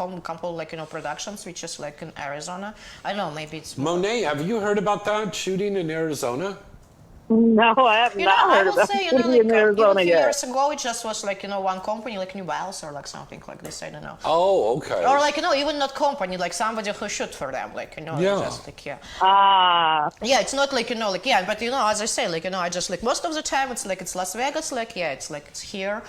[SPEAKER 2] like productions which is like in Arizona. I don't know, maybe it's
[SPEAKER 1] Monet, have you heard about that shooting in Arizona?
[SPEAKER 3] No, I have
[SPEAKER 2] You know,
[SPEAKER 3] not
[SPEAKER 2] I
[SPEAKER 3] heard
[SPEAKER 2] will
[SPEAKER 3] about
[SPEAKER 2] say,
[SPEAKER 3] it
[SPEAKER 2] like,
[SPEAKER 3] in Arizona
[SPEAKER 2] a few
[SPEAKER 3] yet.
[SPEAKER 2] years ago, it just was like, one company, like New Balance or like something like this, I don't know.
[SPEAKER 1] Oh, okay.
[SPEAKER 2] Or like, even not company, like somebody who shoot for them, like,
[SPEAKER 1] Yeah.
[SPEAKER 2] just like, yeah.
[SPEAKER 3] Ah,
[SPEAKER 2] Yeah, it's not like, like, yeah, but as I say, like, I just like most of the time it's like, it's Las Vegas, like, yeah, it's like, it's here.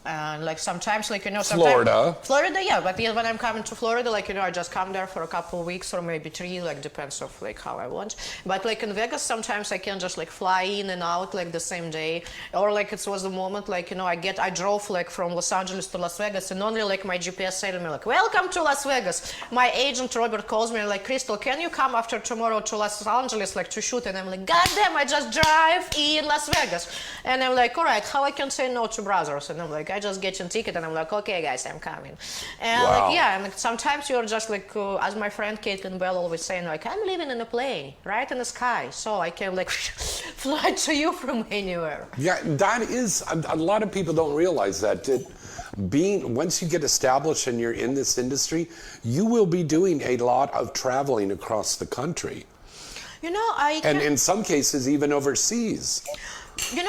[SPEAKER 2] And like sometimes, like, sometimes Florida, yeah. But yeah, when I'm coming to Florida, like, I just come there for a couple of weeks or maybe 3, like, depends of like how I want. But like in Vegas, sometimes I can just like fly in and out like the same day, or like it was the moment, like, I drove like from Los Angeles to Las Vegas, and only like my GPS said to me like, "Welcome to Las Vegas." My agent Robert calls me like, "Crystal, can you come after tomorrow to Los Angeles like to shoot?" And I'm like, "God damn, I just drive in Las Vegas." And I'm like, "All right, how I can say no to brothers?" And I'm like, I just get your ticket, and I'm like, "Okay, guys, I'm coming." And
[SPEAKER 1] Wow.
[SPEAKER 2] like, yeah, and like, sometimes you're just like, as my friend Caitlin Bell always saying, like, I'm living in a plane, right in the sky, so I can like fly to you from anywhere.
[SPEAKER 1] Yeah, that is, a lot of people don't realize that. Once you get established and you're in this industry, you will be doing a lot of traveling across the country. And in some cases, even overseas.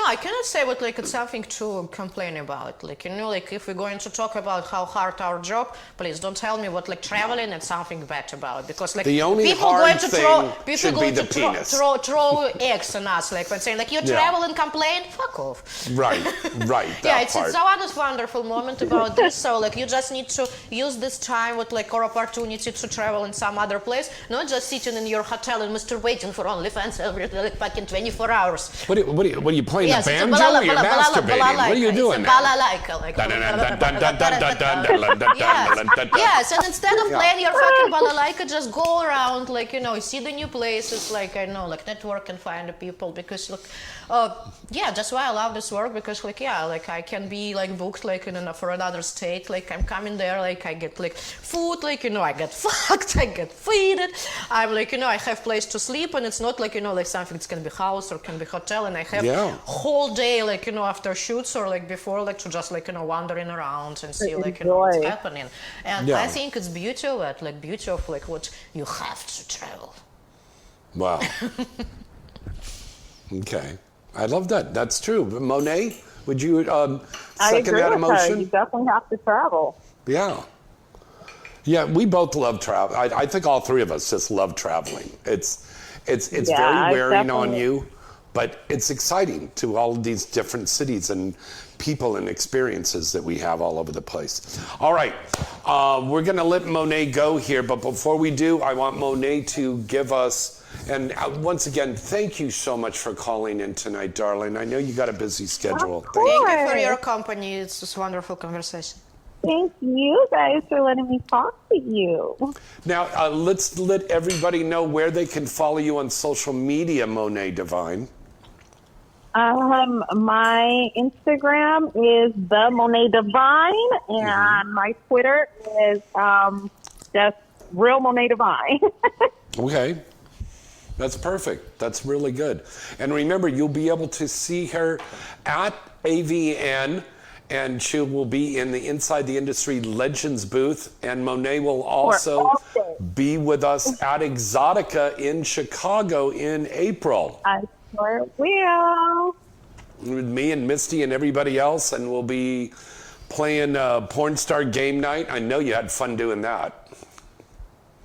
[SPEAKER 2] I cannot say what like it's something to complain about. Like, like if we're going to talk about how hard our job, please don't tell me what like traveling is something bad about, because like
[SPEAKER 1] The only
[SPEAKER 2] people
[SPEAKER 1] hard
[SPEAKER 2] going to throw
[SPEAKER 1] thing
[SPEAKER 2] people
[SPEAKER 1] should be
[SPEAKER 2] going
[SPEAKER 1] the
[SPEAKER 2] to
[SPEAKER 1] penis.
[SPEAKER 2] throw eggs on us, like when saying like you travel and complain, fuck off.
[SPEAKER 1] Right,
[SPEAKER 2] Yeah, it's a wonderful moment about this. So like you just need to use this time with like or opportunity to travel in some other place, not just sitting in your hotel and waiting for OnlyFans every like fucking 24 hours.
[SPEAKER 1] What are you playing
[SPEAKER 2] Yes,
[SPEAKER 1] a
[SPEAKER 2] it's a
[SPEAKER 1] banjo or you're masturbating? What are you doing
[SPEAKER 2] it's
[SPEAKER 1] there?
[SPEAKER 2] a balalaika, like. Yes, and instead of playing your fucking balalaika, just go around, like, see the new places, like, like network and find the people, because, look, that's why I love this work, because, like, like I can be, like, booked, like, for another state, like, I'm coming there, like, I get, like, food, like, I get fucked, I get feeded, I'm, like, I have place to sleep, and it's not, like, like something, it's can be house or can be hotel, and I have whole day, like, after shoots or, like, before, like, to just, like, wandering around and see, like, what's happening. And I think it's beauty of it, like, beauty of, like, what you have to travel.
[SPEAKER 1] Wow. Okay. I love that. That's true. Monet, would you second that emotion?
[SPEAKER 3] You definitely have to travel.
[SPEAKER 1] Yeah. Yeah, we both love travel. I think all three of us just love traveling. It's very wearing on you, but it's exciting to all of these different cities and people and experiences that we have all over the place. All right, we're going to let Monet go here, but before we do, I want Monet to give us, and once again, thank you so much for calling in tonight, darling. I know you got a busy schedule.
[SPEAKER 2] Thank you for your company. It's just a wonderful conversation.
[SPEAKER 3] Thank you guys for letting me talk to you.
[SPEAKER 1] Now, let's let everybody know where they can follow you on social media, Mone Divine.
[SPEAKER 3] My Instagram is the Mone Divine, and my Twitter is just real Mone Divine.
[SPEAKER 1] Okay. That's perfect. That's really good. And remember, you'll be able to see her at AVN, and she will be in the Inside the Industry Legends booth. And Monet will also be with us at Exotica in Chicago in April.
[SPEAKER 3] I sure will.
[SPEAKER 1] With me and Misty and everybody else, and we'll be playing Porn Star Game Night. I know you had fun doing that.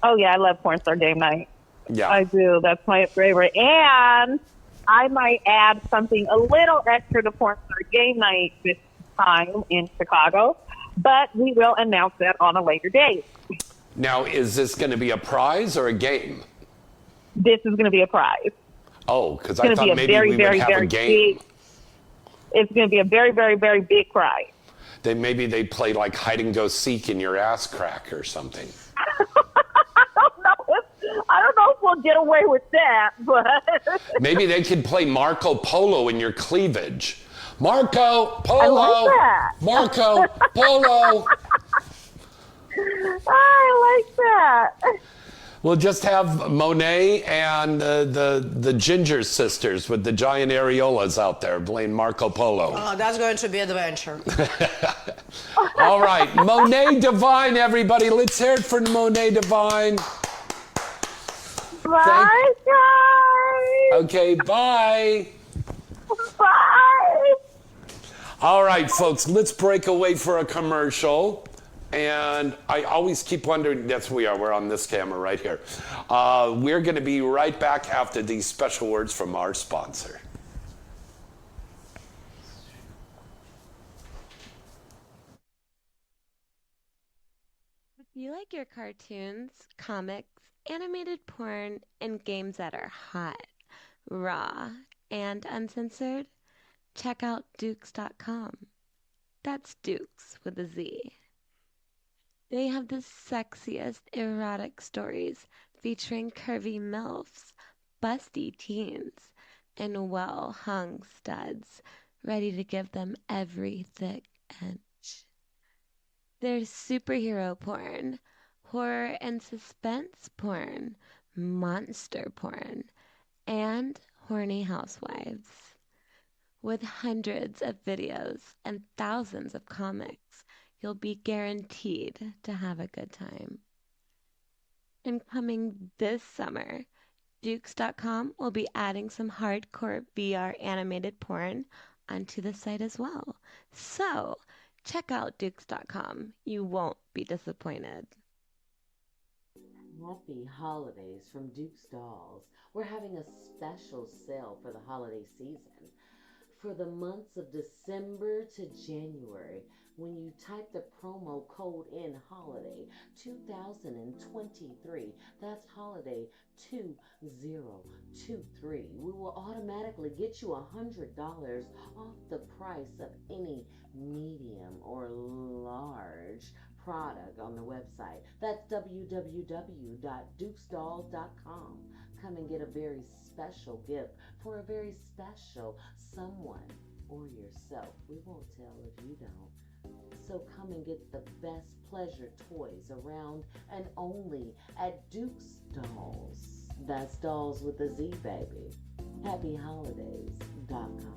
[SPEAKER 3] Oh, yeah, I love Porn Star Game Night.
[SPEAKER 1] Yeah.
[SPEAKER 3] I do. That's my favorite. And I might add something a little extra to Porn Star Game Night this time in Chicago, but we will announce that on a later date.
[SPEAKER 1] Now, is this going to be a prize or a game?
[SPEAKER 3] This is going to be a prize.
[SPEAKER 1] Oh, because I thought maybe we would have a game.
[SPEAKER 3] It's going to be a very, very, very big prize.
[SPEAKER 1] Maybe they play like hide and go seek in your ass crack or something.
[SPEAKER 3] I don't know if we'll get away with that, but
[SPEAKER 1] maybe they could play Marco Polo in your cleavage. Marco Polo.
[SPEAKER 3] I like that.
[SPEAKER 1] Marco Polo.
[SPEAKER 3] I like that.
[SPEAKER 1] We'll just have Monet and the Ginger sisters with the giant areolas out there playing Marco Polo.
[SPEAKER 2] Oh, that's going to be adventure.
[SPEAKER 1] All right, Mone Divine, everybody. Let's hear it for Mone Divine.
[SPEAKER 3] Bye, guys.
[SPEAKER 1] Okay, bye.
[SPEAKER 3] Bye.
[SPEAKER 1] All right, folks, let's break away for a commercial. And I always keep wondering, yes, we're on this camera right here. We're going to be right back after these special words from our sponsor.
[SPEAKER 8] If you like your cartoons, comics, animated porn, and games that are hot, raw, and uncensored, check out Dukes.com. That's Dukes with a Z. They have the sexiest erotic stories featuring curvy MILFs, busty teens, and well-hung studs ready to give them every thick inch. There's superhero porn, horror and suspense porn, monster porn, and horny housewives. With hundreds of videos and thousands of comics, you'll be guaranteed to have a good time. And coming this summer, Dukes.com will be adding some hardcore VR animated porn onto the site as well. So, check out Dukes.com. You won't be disappointed.
[SPEAKER 9] Happy holidays from Duke's Dolls. We're having a special sale for the holiday season. For the months of December to January, when you type the promo code in HOLIDAY 2023, that's HOLIDAY 2023, we will automatically get you $100 off the price of any medium or large product on the website. That's www.dukesdolls.com. Come and get a very special gift for a very special someone or yourself. We won't tell if you don't. So come and get the best pleasure toys around and only at Duke's Dolls. That's dolls with a Z, baby. HappyHolidays.com.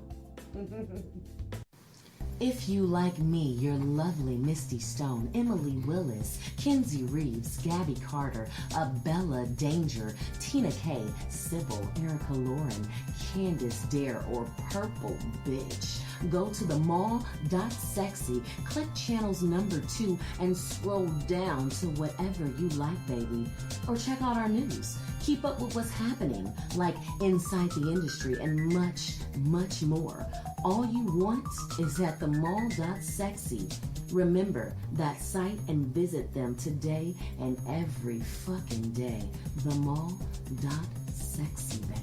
[SPEAKER 9] If you like me, your lovely Misty Stone, Emily Willis, Kenzie Reeves, Gabby Carter, Bella Danger, Tina K, Sybil, Erica Lauren, Candace Dare, or Purple Bitch, go to the mall.sexy, click channels number 2, and scroll down to whatever you like, baby. Or check out our news. Keep up with what's happening, like inside the industry and much, much more. All you want is at the mall.sexy. Remember that site and visit them today and every fucking day. The mall.sexy, baby.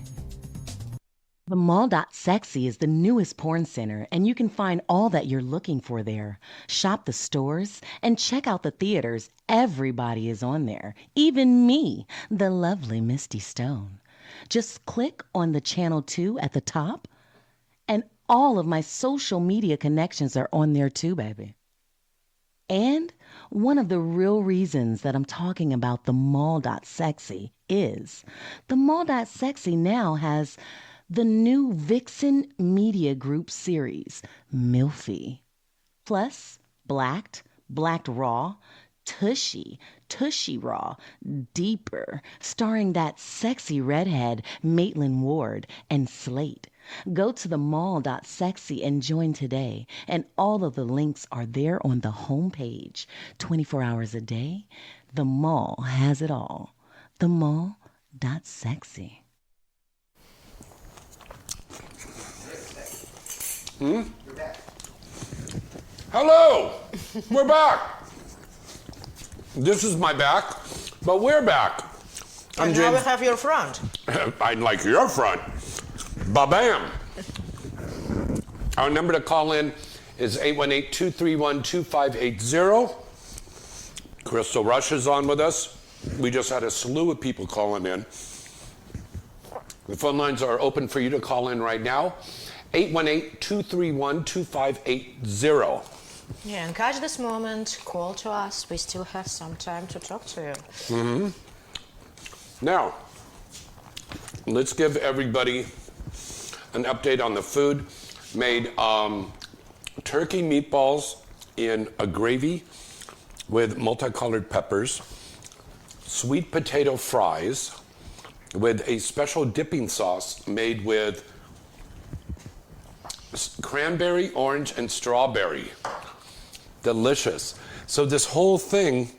[SPEAKER 10] The Mall.Sexy is the newest porn center, and you can find all that you're looking for there. Shop the stores and check out the theaters. Everybody is on there, even me, the lovely Misty Stone. Just click on the channel 2 at the top, and all of my social media connections are on there too, baby. And one of the real reasons that I'm talking about the Mall.Sexy is the Mall.Sexy now has the new Vixen Media Group series, Milfy. Plus, Blacked Raw, Tushy Raw, Deeper, starring that sexy redhead Maitland Ward, and Slate. Go to the mall.sexy and join today, and all of the links are there on the homepage. 24 hours a day, the mall has it all. The mall.sexy.
[SPEAKER 1] Hello, we're back. This is my back, but we're back.
[SPEAKER 2] And now we have your front.
[SPEAKER 1] I'd like your front. Ba-bam. Our number to call in is 818-231-2580. Crystal Rush is on with us. We just had a slew of people calling in. The phone lines are open for you to call in right now. 818-231-2580.
[SPEAKER 2] Yeah, and catch this moment, call to us. We still have some time to talk to you.
[SPEAKER 1] Mm-hmm. Now, let's give everybody an update on the food. Made turkey meatballs in a gravy with multicolored peppers, sweet potato fries with a special dipping sauce made with cranberry, orange, and strawberry. Delicious. So this whole thing,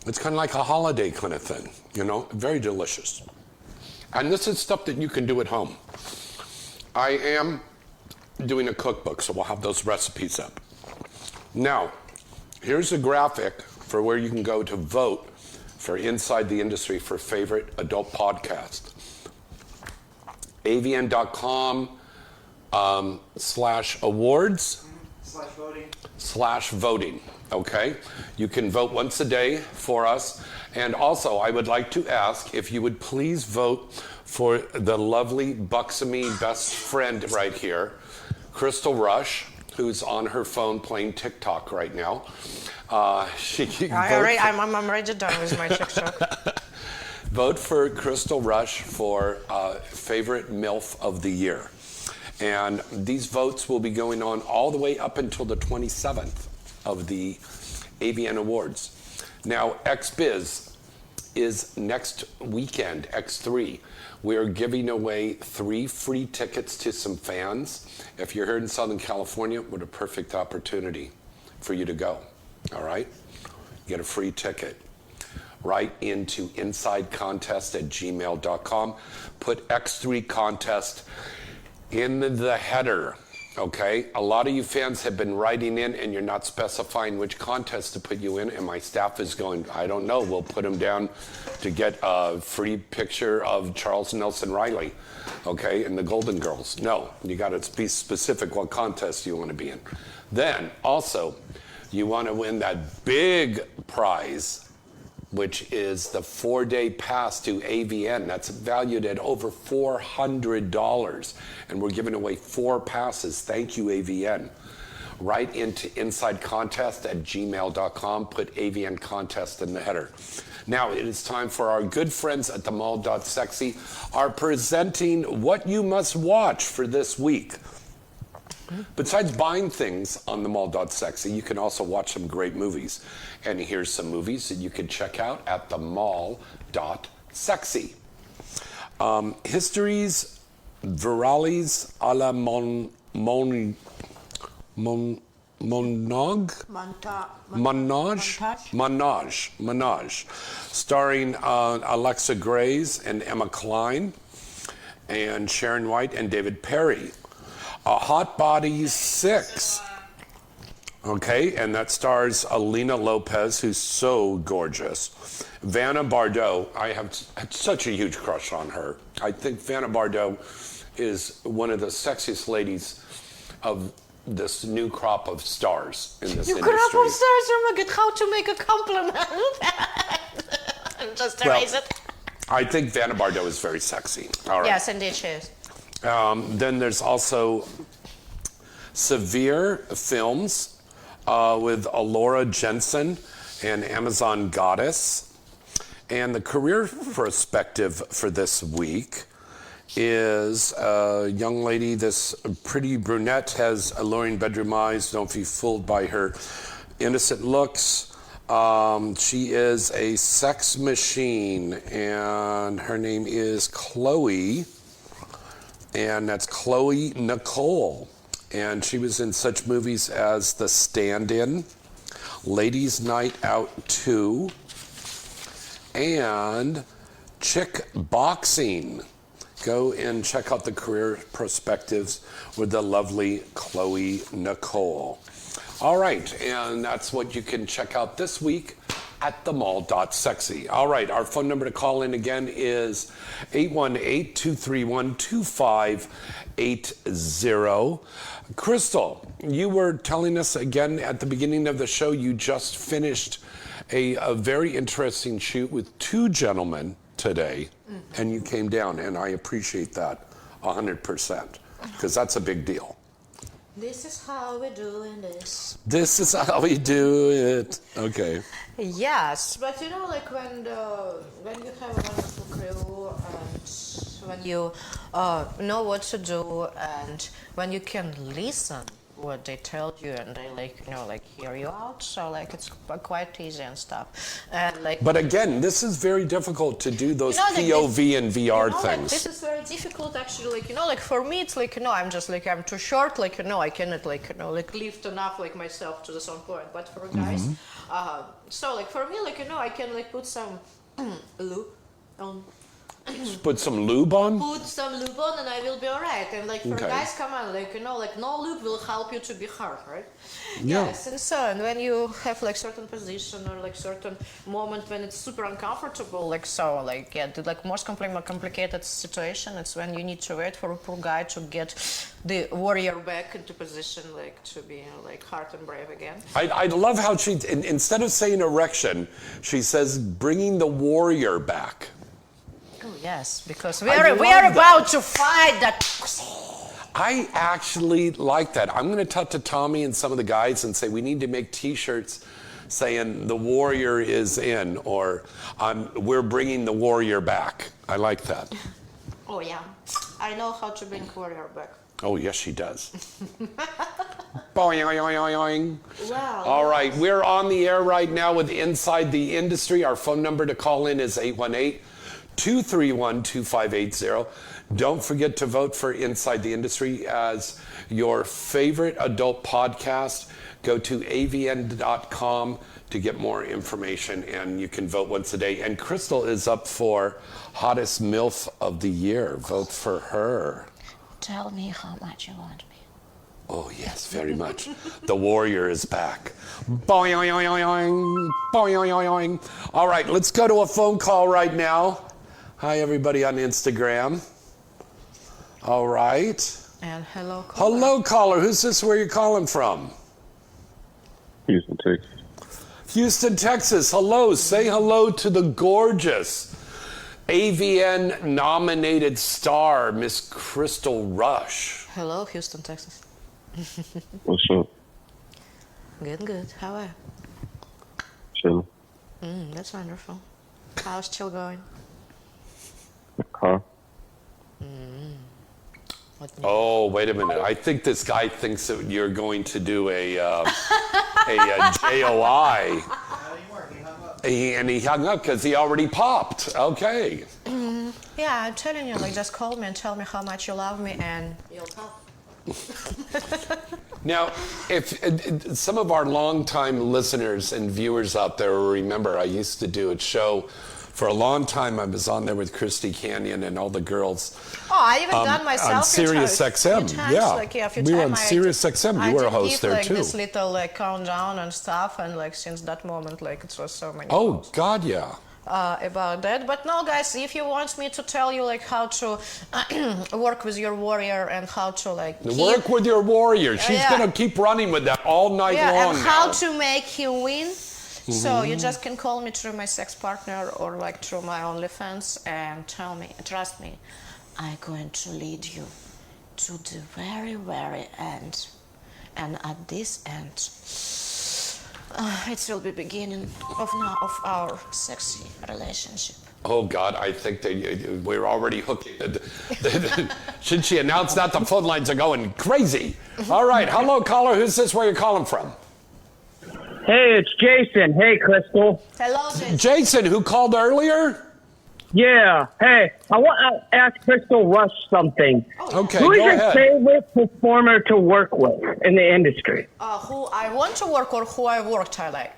[SPEAKER 1] it's kind of like a holiday kind of thing, you know, very delicious. And this is stuff that you can do at home. I am doing a cookbook, so we'll have those recipes up. Now, here's a graphic for where you can go to vote for Inside the Industry for favorite adult podcast. avn.com /awards /voting. Okay, you can vote once a day for us. And also, I would like to ask if you would please vote for the lovely buxomy best friend right here, Crystal Rush, who's on her phone playing TikTok right now. I'm
[SPEAKER 2] already done with my TikTok.
[SPEAKER 1] Vote for Crystal Rush for favorite MILF of the year. And these votes will be going on all the way up until the 27th of the AVN Awards. Now, XBiz is next weekend, X3. We are giving away 3 free tickets to some fans. If you're here in Southern California, what a perfect opportunity for you to go. All right? Get a free ticket. Write into insidecontest@gmail.com. Put X3 contest in the header, okay? A lot of you fans have been writing in and you're not specifying which contest to put you in, and my staff is going, I don't know, we'll put them down to get a free picture of Charles Nelson Riley, okay, and the Golden Girls. No, you got to be specific what contest you want to be in. Then, also, you want to win that big prize, which is the 4-day pass to AVN. That's valued at over $400. And we're giving away 4 passes. Thank you, AVN. Write into insidecontest@gmail.com. Put AVN contest in the header. Now, it is time for our good friends at the Mall.Sexy are presenting what you must watch for this week. Besides buying things on the Mall.Sexy, you can also watch some great movies. And here's some movies that you can check out at the Mall.Sexy. Histories Virales a la Monage, starring Alexa Grays and Emma Cline and Sharon White and David Perry. Hot Bodies 6. Okay, and that stars Alina Lopez, who's so gorgeous. Vanna Bardot, I have such a huge crush on her. I think Vanna Bardot is one of the sexiest ladies of this new crop of stars in this industry.
[SPEAKER 2] Crop of stars, oh my God, how to make a compliment. Just erase it.
[SPEAKER 1] I think Vanna Bardot is very sexy. All right.
[SPEAKER 2] Yes, indeed she is.
[SPEAKER 1] Then there's also Severe Films with Alora Jensen and Amazon Goddess. And the career perspective for this week is a young lady, this pretty brunette, has alluring bedroom eyes. Don't be fooled by her innocent looks. She is a sex machine, and her name is Chloe. And that's Chloe Nicole. And she was in such movies as The Stand-In, Ladies' Night Out 2, and Chick Boxing. Go and check out the career perspectives with the lovely Chloe Nicole. All right, and that's what you can check out this week at the Mall.Sexy. All right, our phone number to call in again is 818-231-2580. Crystal, you were telling us again at the beginning of the show you just finished a very interesting shoot with 2 gentlemen today, and you came down, and I appreciate that 100%, because that's a big deal.
[SPEAKER 2] This is how we doing this.
[SPEAKER 1] This is how we do it. Okay.
[SPEAKER 2] Yes, but you know, like when you have a wonderful crew and when you know what to do and when you can listen what they tell you and they hear you out, so like it's quite easy and stuff. And like,
[SPEAKER 1] but again, this is very difficult to do those
[SPEAKER 2] like
[SPEAKER 1] POV and VR
[SPEAKER 2] like,
[SPEAKER 1] things.
[SPEAKER 2] this is very difficult actually. Like for me, it's I'm just I'm too short. I cannot lift enough myself to the some point. But for guys, so for me, I can put some lube on.
[SPEAKER 1] Put some lube on?
[SPEAKER 2] Put some lube on and I will be alright. And for guys, come on, no lube will help you to be hard, right?
[SPEAKER 1] Yeah.
[SPEAKER 2] Yes, and so and when you have certain position or certain moment when it's super uncomfortable, the most complicated situation, it's when you need to wait for a poor guy to get the warrior back into position, to be hard and brave again.
[SPEAKER 1] I love how she, instead of saying erection, she says bringing the warrior back.
[SPEAKER 2] Oh yes, because we are about to fight that.
[SPEAKER 1] I actually like that. I'm going to talk to Tommy and some of the guys and say we need to make T-shirts saying the warrior is in, or we're bringing the warrior back. I like that.
[SPEAKER 2] Oh yeah, I know how to bring warrior back.
[SPEAKER 1] Oh yes, she does. Boing, boing, boing, boing.
[SPEAKER 2] Wow.
[SPEAKER 1] All right, we're on the air right now with Inside the Industry. Our phone number to call in is 818-231-2580. Don't forget to vote for Inside the Industry as your favorite adult podcast. Go to avn.com to get more information, and you can vote once a day. And Crystal is up for Hottest MILF of the Year. Vote for her.
[SPEAKER 2] Tell me how much you want me.
[SPEAKER 1] Oh, yes, very much. The warrior is back. Boing, boing, boing, boing, boing, boing. All right, let's go to a phone call right now. Hi, everybody on Instagram. All right.
[SPEAKER 2] And hello, caller.
[SPEAKER 1] Hello, caller. Who's this? Where you calling from?
[SPEAKER 11] Houston, Texas.
[SPEAKER 1] Houston, Texas. Hello. Say hello to the gorgeous AVN-nominated star, Miss Crystal Rush.
[SPEAKER 2] Hello, Houston, Texas.
[SPEAKER 11] What's up?
[SPEAKER 2] Good. How are you?
[SPEAKER 11] Chilling.
[SPEAKER 2] That's wonderful. How's chill going?
[SPEAKER 11] Car.
[SPEAKER 1] Oh, wait a minute. I think this guy thinks that you're going to do a JOI. And he hung up because he already popped. Okay.
[SPEAKER 2] Yeah, I'm telling you, just call me and tell me how much you love me and you'll talk.
[SPEAKER 1] Now, if some of our longtime listeners and viewers out there will remember, I used to do a show for a long time. I was on there with Christy Canyon and all the girls.
[SPEAKER 2] Oh, I even done myself
[SPEAKER 1] on Sirius XM. Yeah, we were on Sirius XM. You were a host there too.
[SPEAKER 2] This little countdown and stuff, and since that moment, it was so many.
[SPEAKER 1] Oh
[SPEAKER 2] calls.
[SPEAKER 1] God, yeah.
[SPEAKER 2] About that, but no, guys, if you want me to tell you how to work with your warrior and how to
[SPEAKER 1] work with your warrior, she's gonna keep running with that all night long.
[SPEAKER 2] And how to make him win. So you just can call me through my sex partner or through my OnlyFans and tell me, trust me, I'm going to lead you to the very, very end. And at this end, it will be beginning of our sexy relationship.
[SPEAKER 1] Oh God, I think that we're already hooking. Should she announce that? The phone lines are going crazy. All right, hello caller, who's this? Where you calling from?
[SPEAKER 5] Hey, it's Jason. Hey, Crystal.
[SPEAKER 2] Hello, Jason.
[SPEAKER 1] Jason, who called earlier?
[SPEAKER 5] Yeah. Hey, I want to ask Crystal Rush something.
[SPEAKER 1] Okay,
[SPEAKER 5] Who is
[SPEAKER 1] go
[SPEAKER 5] your
[SPEAKER 1] ahead.
[SPEAKER 5] favorite performer to work with in the industry?
[SPEAKER 2] Who I want to work or who I worked, I like.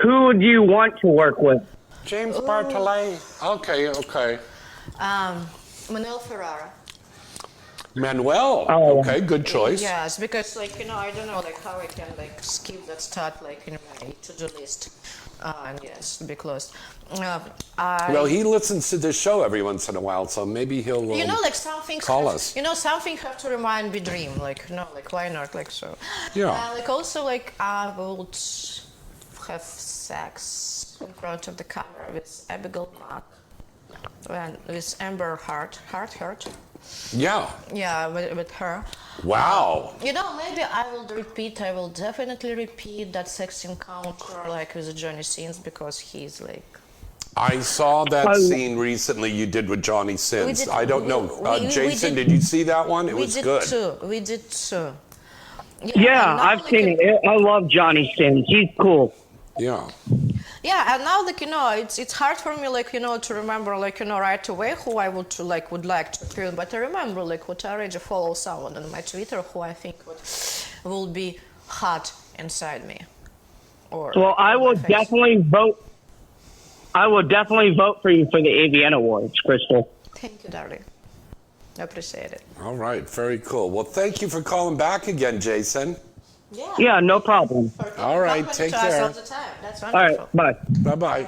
[SPEAKER 5] Who do you want to work with?
[SPEAKER 1] James Bartholet. Okay.
[SPEAKER 2] Manuel Ferrara.
[SPEAKER 1] Manuel.
[SPEAKER 5] Oh.
[SPEAKER 1] Okay, good choice.
[SPEAKER 2] Yes, because I don't know how I can skip that start in my to-do list. And yes, be close.
[SPEAKER 1] Well, he listens to this show every once in a while, so maybe he'll
[SPEAKER 2] some things
[SPEAKER 1] call us.
[SPEAKER 2] Something have to remind me dream. Why not? So.
[SPEAKER 1] Yeah.
[SPEAKER 2] Also, I would have sex in front of the camera with Abigail Mack and with Amber Heart.
[SPEAKER 1] Yeah.
[SPEAKER 2] Yeah, with her.
[SPEAKER 1] Wow.
[SPEAKER 2] You know, maybe I will definitely repeat that sex encounter like with Johnny Sins because he's like.
[SPEAKER 1] I saw that scene recently you did with Johnny Sins. I don't know. Jason, did you see that one? It was good.
[SPEAKER 2] We did too.
[SPEAKER 5] Yeah, I've seen it. I love Johnny Sins. He's cool.
[SPEAKER 1] Yeah.
[SPEAKER 2] Yeah, and now like it's hard for me like to remember like right away who I would like to kill, but I remember like what I already follow someone on my Twitter who I think will be hot inside me.
[SPEAKER 5] Well, I will definitely vote. I will definitely vote for you for the AVN Awards, Crystal.
[SPEAKER 2] Thank you, darling. I appreciate it.
[SPEAKER 1] All right, very cool. Well, thank you for calling back again, Jason.
[SPEAKER 5] Yeah, no problem.
[SPEAKER 1] All right, take care.
[SPEAKER 2] All the time. That's
[SPEAKER 5] All
[SPEAKER 2] wonderful.
[SPEAKER 5] right, bye.
[SPEAKER 1] Bye-bye.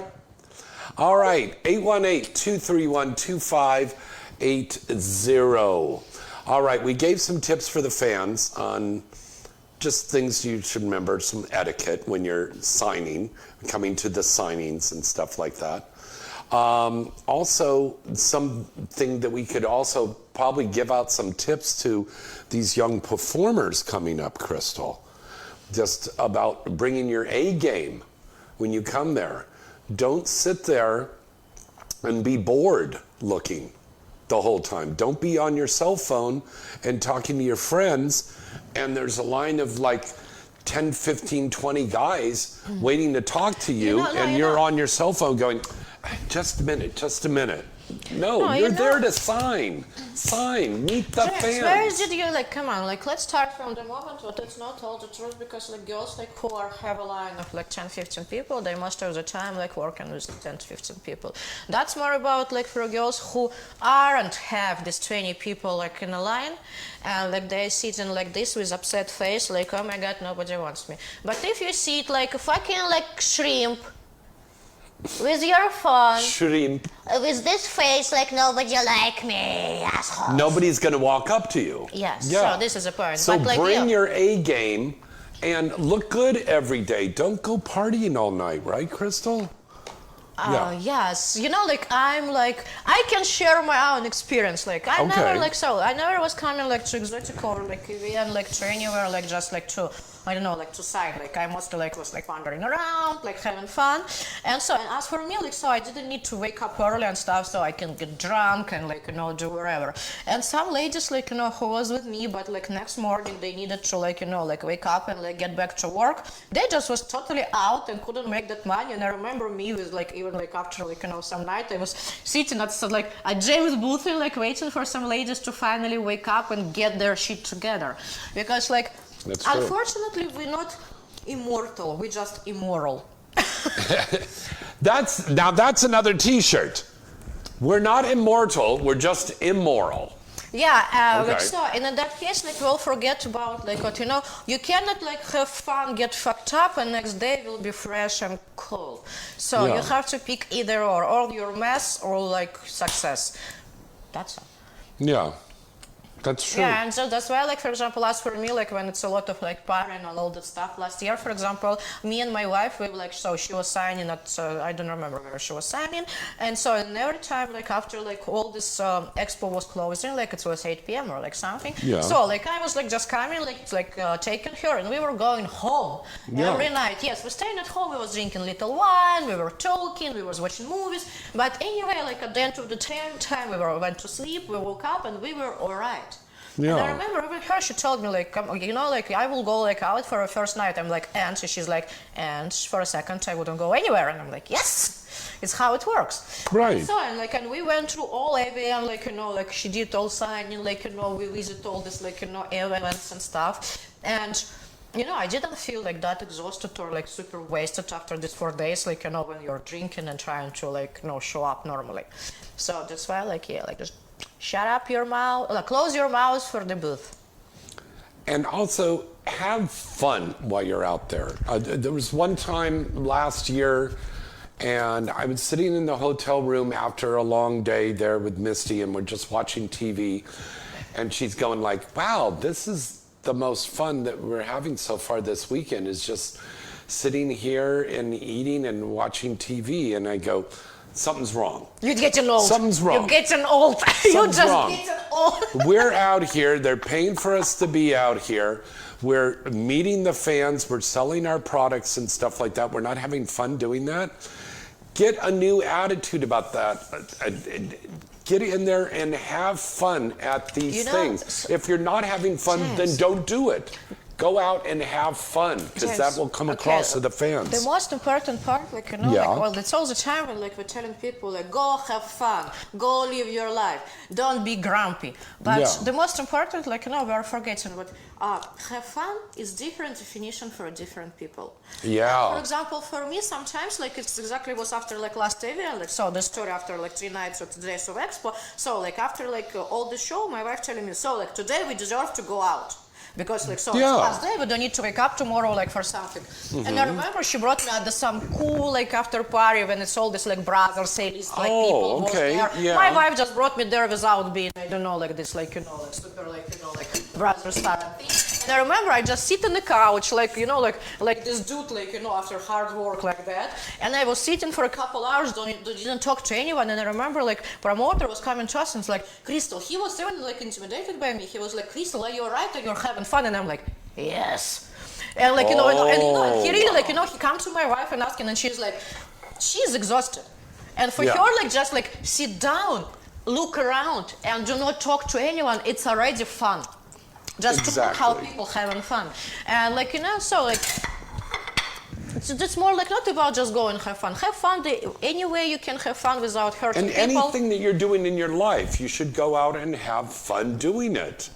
[SPEAKER 1] All right, 818-231-2580. All right, we gave some tips for the fans on just things you should remember, some etiquette when you're signing, coming to the signings and stuff like that. Also, something that we could also probably give out some tips to these young performers coming up, Crystal. Just about bringing your A game when you come there. Don't sit there and be bored looking the whole time. Don't be on your cell phone and talking to your friends and there's a line of like 10, 15, 20 guys waiting to talk to you, and you're on your cell phone going, just a minute. No, you're there to sign, meet the fans.
[SPEAKER 2] Where did you like? Come on, like let's start from the moment. But let's not tell the truth because like girls like who have a line of like 10, 15 people, they most of the time like working with 10 to 15 people. That's more about like for girls who aren't have these 20 people like in a line, and like they sitting like this with upset face, like oh my god, nobody wants me. But if you see it like a fucking like shrimp. With your phone.
[SPEAKER 1] Shrimp.
[SPEAKER 2] With this face like nobody like me, asshole.
[SPEAKER 1] Nobody's going to walk up to you.
[SPEAKER 2] Yes,
[SPEAKER 1] Yeah.
[SPEAKER 2] so this is a point.
[SPEAKER 1] So
[SPEAKER 2] but, like,
[SPEAKER 1] bring your A game and look good every day. Don't go partying all night, right, Crystal?
[SPEAKER 2] Yes, like I can share my own experience. Like I never was coming like to exotic or like even like to anywhere like just like to to sign. Like I mostly like was like wandering around, like having fun. And as for me, like so I didn't need to wake up early and stuff, so I can get drunk and like do whatever. And some ladies like who was with me, but like next morning they needed to like wake up and like get back to work. They just was totally out and couldn't make that money. And I remember me with like even like after like some night I was sitting at like a James booth and like waiting for some ladies to finally wake up and get their shit together, because like unfortunately we're not immortal, we're just immoral.
[SPEAKER 1] That's another t-shirt. We're not immortal, we're just immoral.
[SPEAKER 2] Yeah,
[SPEAKER 1] okay.
[SPEAKER 2] Like so, and in that case, like we'll forget about like what you cannot like have fun, get fucked up, and next day will be fresh and cool. So you have to pick either or your mess or like success. That's all.
[SPEAKER 1] Yeah. That's true.
[SPEAKER 2] Yeah, and so that's why, like, for example, as for me, like, when it's a lot of, like, partying and all that stuff, last year, for example, me and my wife, we, like, so she was signing at, I don't remember where she was signing, and so, and every time, like, after, like, all this expo was closing, like, it was 8 p.m. or, like, something, so, like, I was, like, just coming, like, taking her, and we were going home every night. Yes, we staying at home, we was drinking little wine, we were talking, we was watching movies, but anyway, like, at the end of the time, we went to sleep, we woke up, and we were all right.
[SPEAKER 1] Yeah.
[SPEAKER 2] And I remember even her, she told me, like, like, I will go, like, out for a first night. I'm like, and she's like, and for a second, I wouldn't go anywhere. And I'm like, yes, it's how it works.
[SPEAKER 1] Right.
[SPEAKER 2] And so, and we went through all AVN, like, like, she did all signing, like, we visit all this, like, events and stuff. And, I didn't feel, like, that exhausted or, like, super wasted after these 4 days, like, when you're drinking and trying to, like, show up normally. So that's why, like, just shut up your mouth, close your mouth for the booth.
[SPEAKER 1] And also have fun while you're out there. There was one time last year, and I was sitting in the hotel room after a long day there with Misty, and we're just watching TV, and she's going like, wow, this is the most fun that we're having so far this weekend, is just sitting here and eating and watching TV. And I go, something's wrong.
[SPEAKER 2] You're getting old.
[SPEAKER 1] Something's wrong.
[SPEAKER 2] You're getting old. You're
[SPEAKER 1] Something's
[SPEAKER 2] just
[SPEAKER 1] wrong.
[SPEAKER 2] getting old.
[SPEAKER 1] We're out here. They're paying for us to be out here. We're meeting the fans. We're selling our products and stuff like that. We're not having fun doing that. Get a new attitude about that. Get in there and have fun at these things. If you're not having fun, then don't do it. Go out and have fun, because that will come across to the fans.
[SPEAKER 2] The most important part, like, well, it's all the time when, like, we're telling people, like, go have fun, go live your life, don't be grumpy. But the most important, like, we're forgetting what have fun is different definition for different people.
[SPEAKER 1] Yeah.
[SPEAKER 2] For example, for me, sometimes, like, it's exactly was after, like, last event, like, so the story after, like, 3 nights or 2 days of expo. So, like, after, like, all the show, my wife telling me, so, like, today we deserve to go out. Because, like, so it's last day, we don't need to wake up tomorrow, like, for something. And I remember she brought me at some cool, like, after party when it's all this, like, brothers, ladies, like, people was there.
[SPEAKER 1] Yeah.
[SPEAKER 2] My wife just brought me there without being, I don't know, like, this, like, like, super, like, like, brother star thing. And I remember I just sit on the couch, like, like this dude, like, after hard work like that. And I was sitting for a couple hours, didn't talk to anyone. And I remember, like, promoter was coming to us and it's like, Crystal, he was even, like, intimidated by me. He was like, Crystal, are you all right? Are you having fun? And I'm like, yes. And, like, and he really, like, he comes to my wife and asking, and she's like, she's exhausted. And for her, like, just, like, sit down, look around, and do not talk to anyone. It's already fun. Just to look how people having fun. And, like, so, like, it's more like not about just go and have fun. Have fun any way you can have fun without hurting people.
[SPEAKER 1] And anything that you're doing in your life, you should go out and have fun doing it.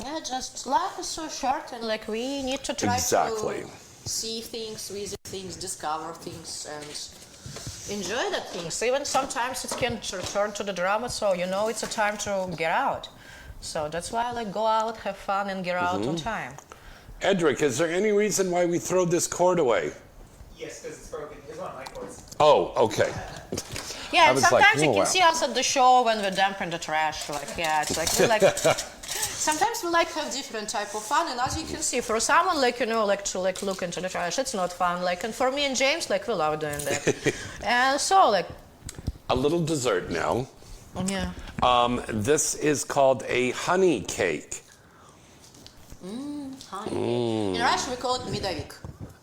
[SPEAKER 2] Yeah, just life is so short, and, like, we need to try to see things, visit things, discover things, and enjoy the things. Even sometimes it can return to the drama, so it's a time to get out. So that's why I, like, go out, have fun, and get out on time.
[SPEAKER 1] Edric, is there any reason why we throw this cord away?
[SPEAKER 4] Yes, because it's broken. It's one of my cords.
[SPEAKER 1] Oh, okay.
[SPEAKER 2] Yeah, and sometimes you can see us at the show when we're dumping the trash. Like, it's like, we like sometimes we like have different type of fun, and as you can see, for someone, like, like to, like, look into the trash, it's not fun. Like, and for me and James, like, we love doing that. And so, like,
[SPEAKER 1] a little dessert now.
[SPEAKER 2] Yeah.
[SPEAKER 1] This is called a honey cake.
[SPEAKER 2] Honey. In Russian we call it medovik.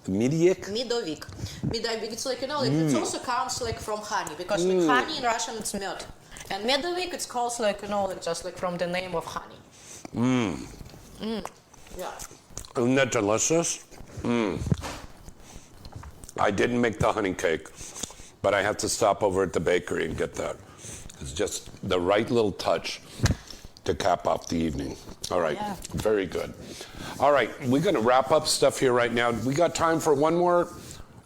[SPEAKER 2] Medovik. It's like, like, it also comes, like, from honey, because like honey in Russian it's med. And medovik it's called, like, like, just like from the name of honey. Yeah.
[SPEAKER 1] Isn't that delicious? I didn't make the honey cake, but I have to stop over at the bakery and get that. It's just the right little touch to cap off the evening. All right, very good. All right, we're going to wrap up stuff here right now. We got time for one more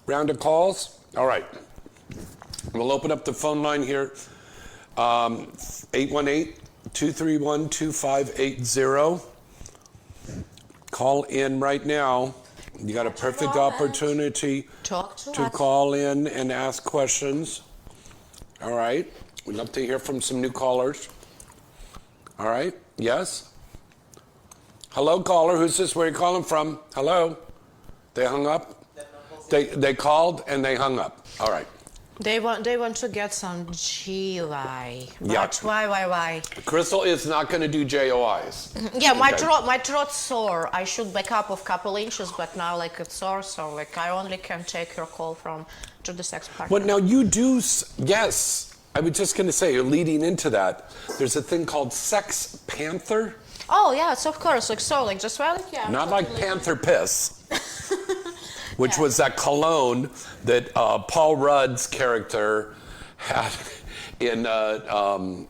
[SPEAKER 1] round of calls? All right. We'll open up the phone line here. 818-231-2580. Call in right now. You got a perfect opportunity to call in and ask questions. All right. We'd love to hear from some new callers. All right. Yes? Hello, caller. Who's this? Where are you calling from? Hello? They hung up? They called and they hung up. All right.
[SPEAKER 2] They want to get some GY. But why?
[SPEAKER 1] Crystal is not going to do JOIs.
[SPEAKER 2] Yeah, my throat's sore. I should back up a couple inches, but now, like, it's sore, so, like, I only can take your call to the sex partner.
[SPEAKER 1] Well, now you do, yes. I was just going to say, you're leading into that. There's a thing called Sex Panther.
[SPEAKER 2] Oh, yes, of course. Like, so, like, just well, yeah.
[SPEAKER 1] Not like Panther Piss. Which was that cologne that Paul Rudd's character had in Ron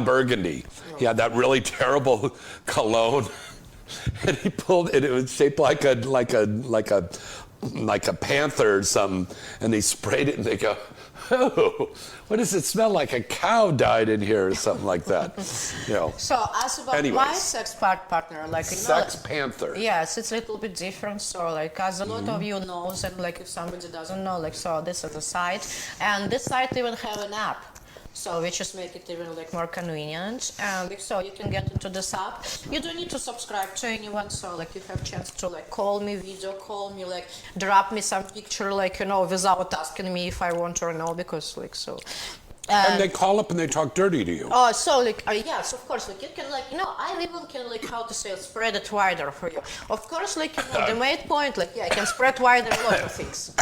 [SPEAKER 1] Burgundy. He had that really terrible cologne, and he pulled it. It was shaped like a panther or something, and they sprayed it, and they go, "Oh, what does it smell like? A cow died in here," or something like that.
[SPEAKER 2] So, as about my sex partner, like,
[SPEAKER 1] Sex Panther.
[SPEAKER 2] Yes, it's a little bit different. So, like, as a lot of you knows, and, like, if somebody doesn't know, like, so this is a site, and this site even have an app. So we just make it even like more convenient. And so you can get into this app. You don't need to subscribe to anyone. So like you have chance to like call me, video call me, like drop me some picture, like, you know, without asking me if I want or no, because like so.
[SPEAKER 1] And they call up and they talk dirty to you.
[SPEAKER 2] Oh, so like yes, of course, like you can like, you know, I even can like, how to say, spread it wider for you. Of course, like, you know, the main point, like, yeah, I can spread wider a lot of things.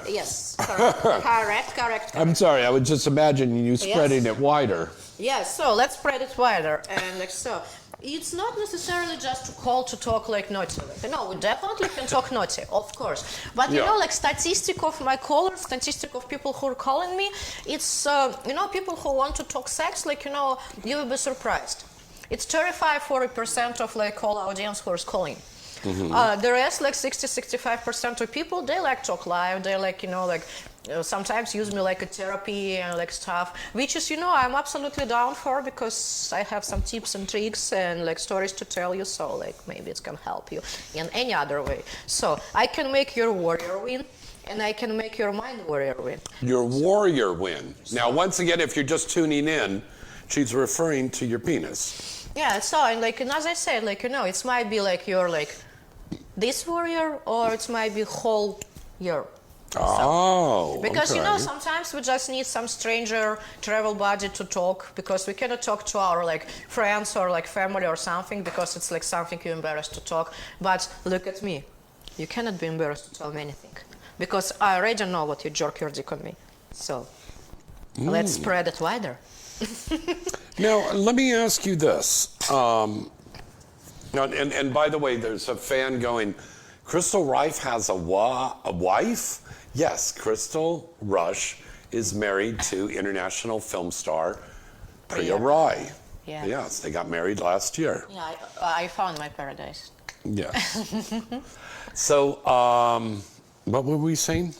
[SPEAKER 2] Yes, correct.
[SPEAKER 1] I'm sorry, I would just imagine you spreading it wider.
[SPEAKER 2] Yes, so let's spread it wider, and like so. It's not necessarily just to call to talk like naughty. Like, no, we definitely can talk naughty, of course. But you know, like statistic of my callers, statistic of people who are calling me, it's you know, people who want to talk sex. Like, you know, you will be surprised. It's 35-40% of like all audience who is calling. The rest, like 60-65% of people, they like talk live. They like, you know, like sometimes use me like a therapy and like stuff, which is, you know, I'm absolutely down for, because I have some tips and tricks and like stories to tell you. So like maybe it can help you in any other way. So I can make your warrior win, and I can make your mind warrior win.
[SPEAKER 1] Your warrior win. Now, once again, if you're just tuning in, she's referring to your penis.
[SPEAKER 2] Yeah, so, and like, and as I said, like, you know, it might be like you're like this warrior, or it might be whole year.
[SPEAKER 1] Oh,
[SPEAKER 2] because
[SPEAKER 1] okay.
[SPEAKER 2] you know, sometimes we just need some stranger travel buddy to talk, because we cannot talk to our like friends or like family or something, because it's like something you're embarrassed to talk. But look at me, you cannot be embarrassed to tell me anything, because I already know what you jerk your dick on me. So let's spread it wider.
[SPEAKER 1] Now, let me ask you this. And by the way, there's a fan going, Crystal Rife has a wife? Yes, Crystal Rush is married to international film star Priya Rai.
[SPEAKER 2] Yeah.
[SPEAKER 1] Yes, they got married last year.
[SPEAKER 2] Yeah, I found my paradise.
[SPEAKER 1] Yes. So, what were we saying?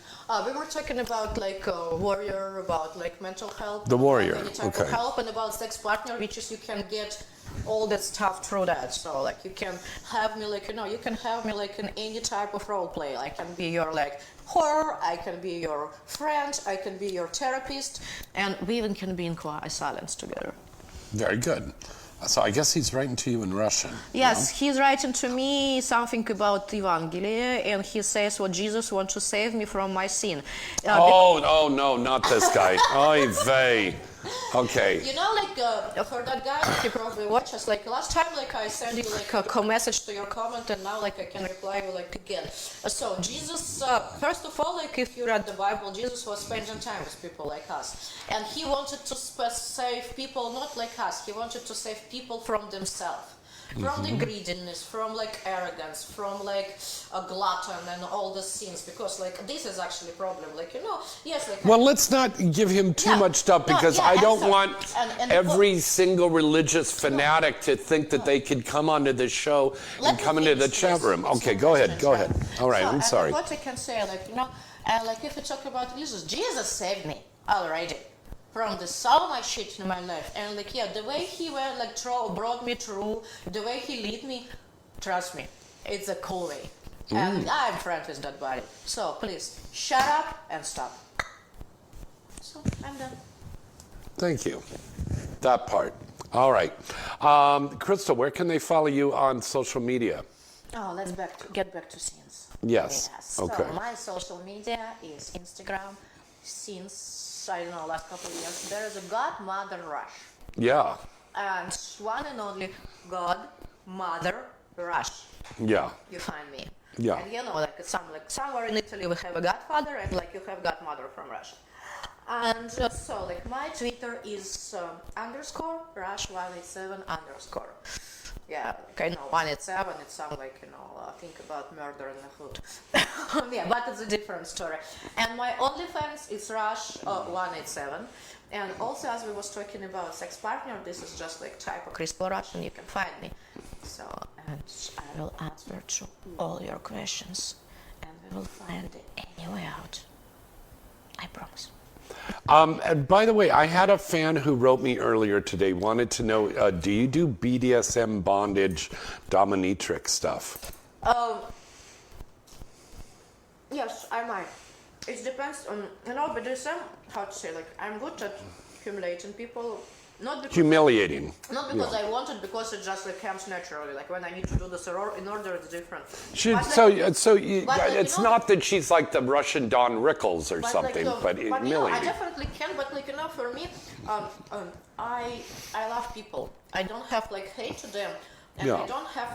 [SPEAKER 2] We were talking about like warrior, about like mental health.
[SPEAKER 1] The warrior,
[SPEAKER 2] any type of help, and about sex partner, which is you can get all that stuff through that. So like you can have me like, you know, you can have me like in any type of role play. I can be your like whore, I can be your friend, I can be your therapist, and we even can be in quiet silence together.
[SPEAKER 1] Very good. So I guess he's writing to you in Russian.
[SPEAKER 2] Yes, he's writing to me something about Evangelion, and he says, well, Jesus wants to save me from my sin.
[SPEAKER 1] Oh, no, not this guy. Oy vey. Okay.
[SPEAKER 2] You know, like, for that guy, he probably watches, like, last time, like, I sent you, like, a message to your comment, and now, like, I can reply you, like, again. So, Jesus, first of all, like, if you read the Bible, Jesus was spending time with people like us. And he wanted to save people, not like us, he wanted to save people from themselves. From the greediness, from like arrogance, from like a glutton and all the sins, because like this is actually a problem. Like, you know, yes, like.
[SPEAKER 1] Well, let's not give him too much stuff, because I don't want every single religious fanatic to think that they could come onto this show and come into the chat room. Okay, go ahead. All right, I'm sorry.
[SPEAKER 2] What I can say, like, you know, like if you talk about Jesus saved me already from the so much shit in my life, and like, yeah, the way he went, like, brought me through, the way he lead me, trust me, it's a cool way. And I'm friends with that body. So please shut up and stop. So I'm done.
[SPEAKER 1] Thank you. That part. All right. Crystal, where can they follow you on social media?
[SPEAKER 2] Oh, let's get back to scenes.
[SPEAKER 1] Yes. Okay.
[SPEAKER 2] So my social media is Instagram. Since I don't know, last couple of years, there is a Godmother Rush.
[SPEAKER 1] Yeah.
[SPEAKER 2] And one and only Godmother Rush.
[SPEAKER 1] Yeah.
[SPEAKER 2] You find me.
[SPEAKER 1] Yeah.
[SPEAKER 2] And you know, like somewhere in Italy we have a godfather, and like you have godmother from Russia. And so like my Twitter is _Rush187_. Yeah, like I know 187, it sounds like, you know, think about murder in the hood. Yeah, but it's a different story. And my OnlyFans is Rush187. And also, as we was talking about sex partner, this is just like type of Crystal Rush, and you can find me. So, and I will answer to all your questions, and we will find any way out. I promise.
[SPEAKER 1] And by the way, I had a fan who wrote me earlier today, wanted to know, do you do BDSM, bondage, dominatrix stuff?
[SPEAKER 2] Yes, I might. It depends on, you know, BDSM, how to say, like, I'm good at humiliating people. Not because
[SPEAKER 1] Humiliating.
[SPEAKER 2] Not because I want it, because it just like comes naturally. Like when I need to do this in order, it's different.
[SPEAKER 1] It's not that she's like the Russian Don Rickles or something, but humiliating.
[SPEAKER 2] I definitely can. But like for me, I love people. I don't have like hate to them, and I don't have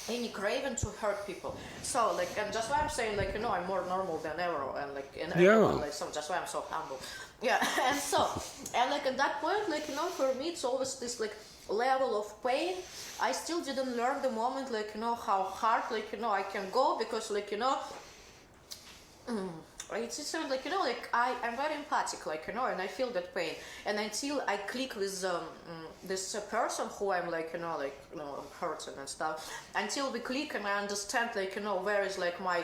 [SPEAKER 2] any craving to hurt people. So like, and just why I'm saying like I'm more normal than ever, and like everyone, like so that's why I'm so humble. Yeah, and like at that point, like for me, it's always this like level of pain. I still didn't learn the moment, like how hard, like I can go, because like it's just like like I'm very empathic, like and I feel that pain, and until I click with this person who I'm like hurting and stuff, until we click and I understand like where is like my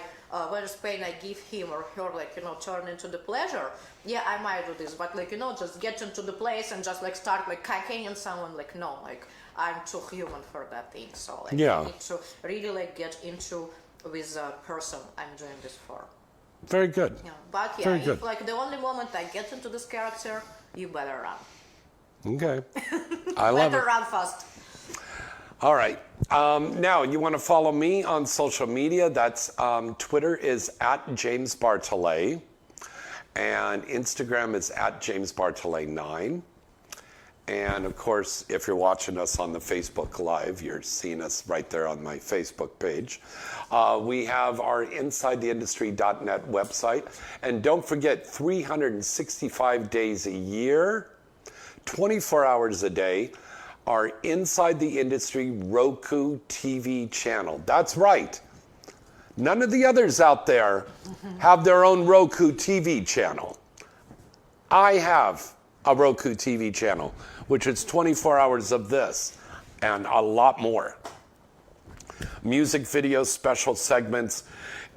[SPEAKER 2] where is pain I give him or her, like turn into the pleasure. Yeah, I might do this, but like just get into the place and just like start like caking someone, like no, like I'm too human for that thing. So like I need to really like get into with a person I'm doing this for.
[SPEAKER 1] Very good.
[SPEAKER 2] Yeah, but yeah, if like the only moment I get into this character, you better run.
[SPEAKER 1] Okay. I love it.
[SPEAKER 2] Better run fast.
[SPEAKER 1] All right. Now, you want to follow me on social media. That's Twitter is @James Bartholet. And Instagram is @JamesBartholet9. And of course, if you're watching us on the Facebook Live, you're seeing us right there on my Facebook page. We have our InsideTheIndustry.net website. And don't forget, 365 days a year, 24 hours a day, our Inside the Industry Roku TV channel. That's right. None of the others out there have their own Roku TV channel. I have a Roku TV channel, which is 24 hours of this and a lot more. Music videos, special segments,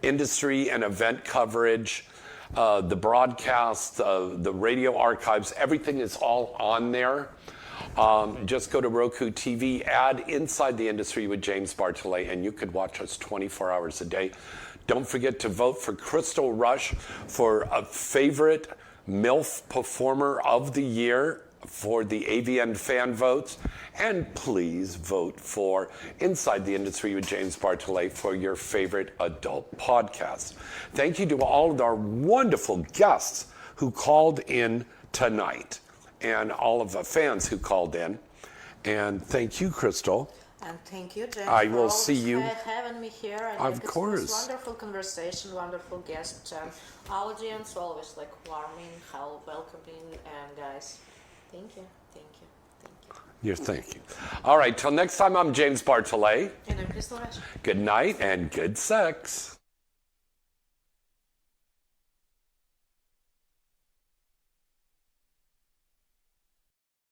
[SPEAKER 1] industry and event coverage, the broadcast, the radio archives, everything is all on there. Just go to Roku TV, add Inside the Industry with James Bartholet, and you could watch us 24 hours a day. Don't forget to vote for Crystal Rush for a favorite MILF Performer of the Year for the AVN fan votes. And please vote for Inside the Industry with James Bartholet for your favorite adult podcast. Thank you to all of our wonderful guests who called in tonight, and all of the fans who called in. And thank you, Crystal.
[SPEAKER 2] And thank you, James.
[SPEAKER 1] I will see you.
[SPEAKER 2] Having me here. And
[SPEAKER 1] of course.
[SPEAKER 2] It was wonderful conversation, wonderful guest, audience, always like warming, welcoming, and guys, thank you, thank you, thank you.
[SPEAKER 1] Thank you. All right, till next time, I'm James Bartholet.
[SPEAKER 2] And I'm Crystal Rush.
[SPEAKER 1] Good night and good sex.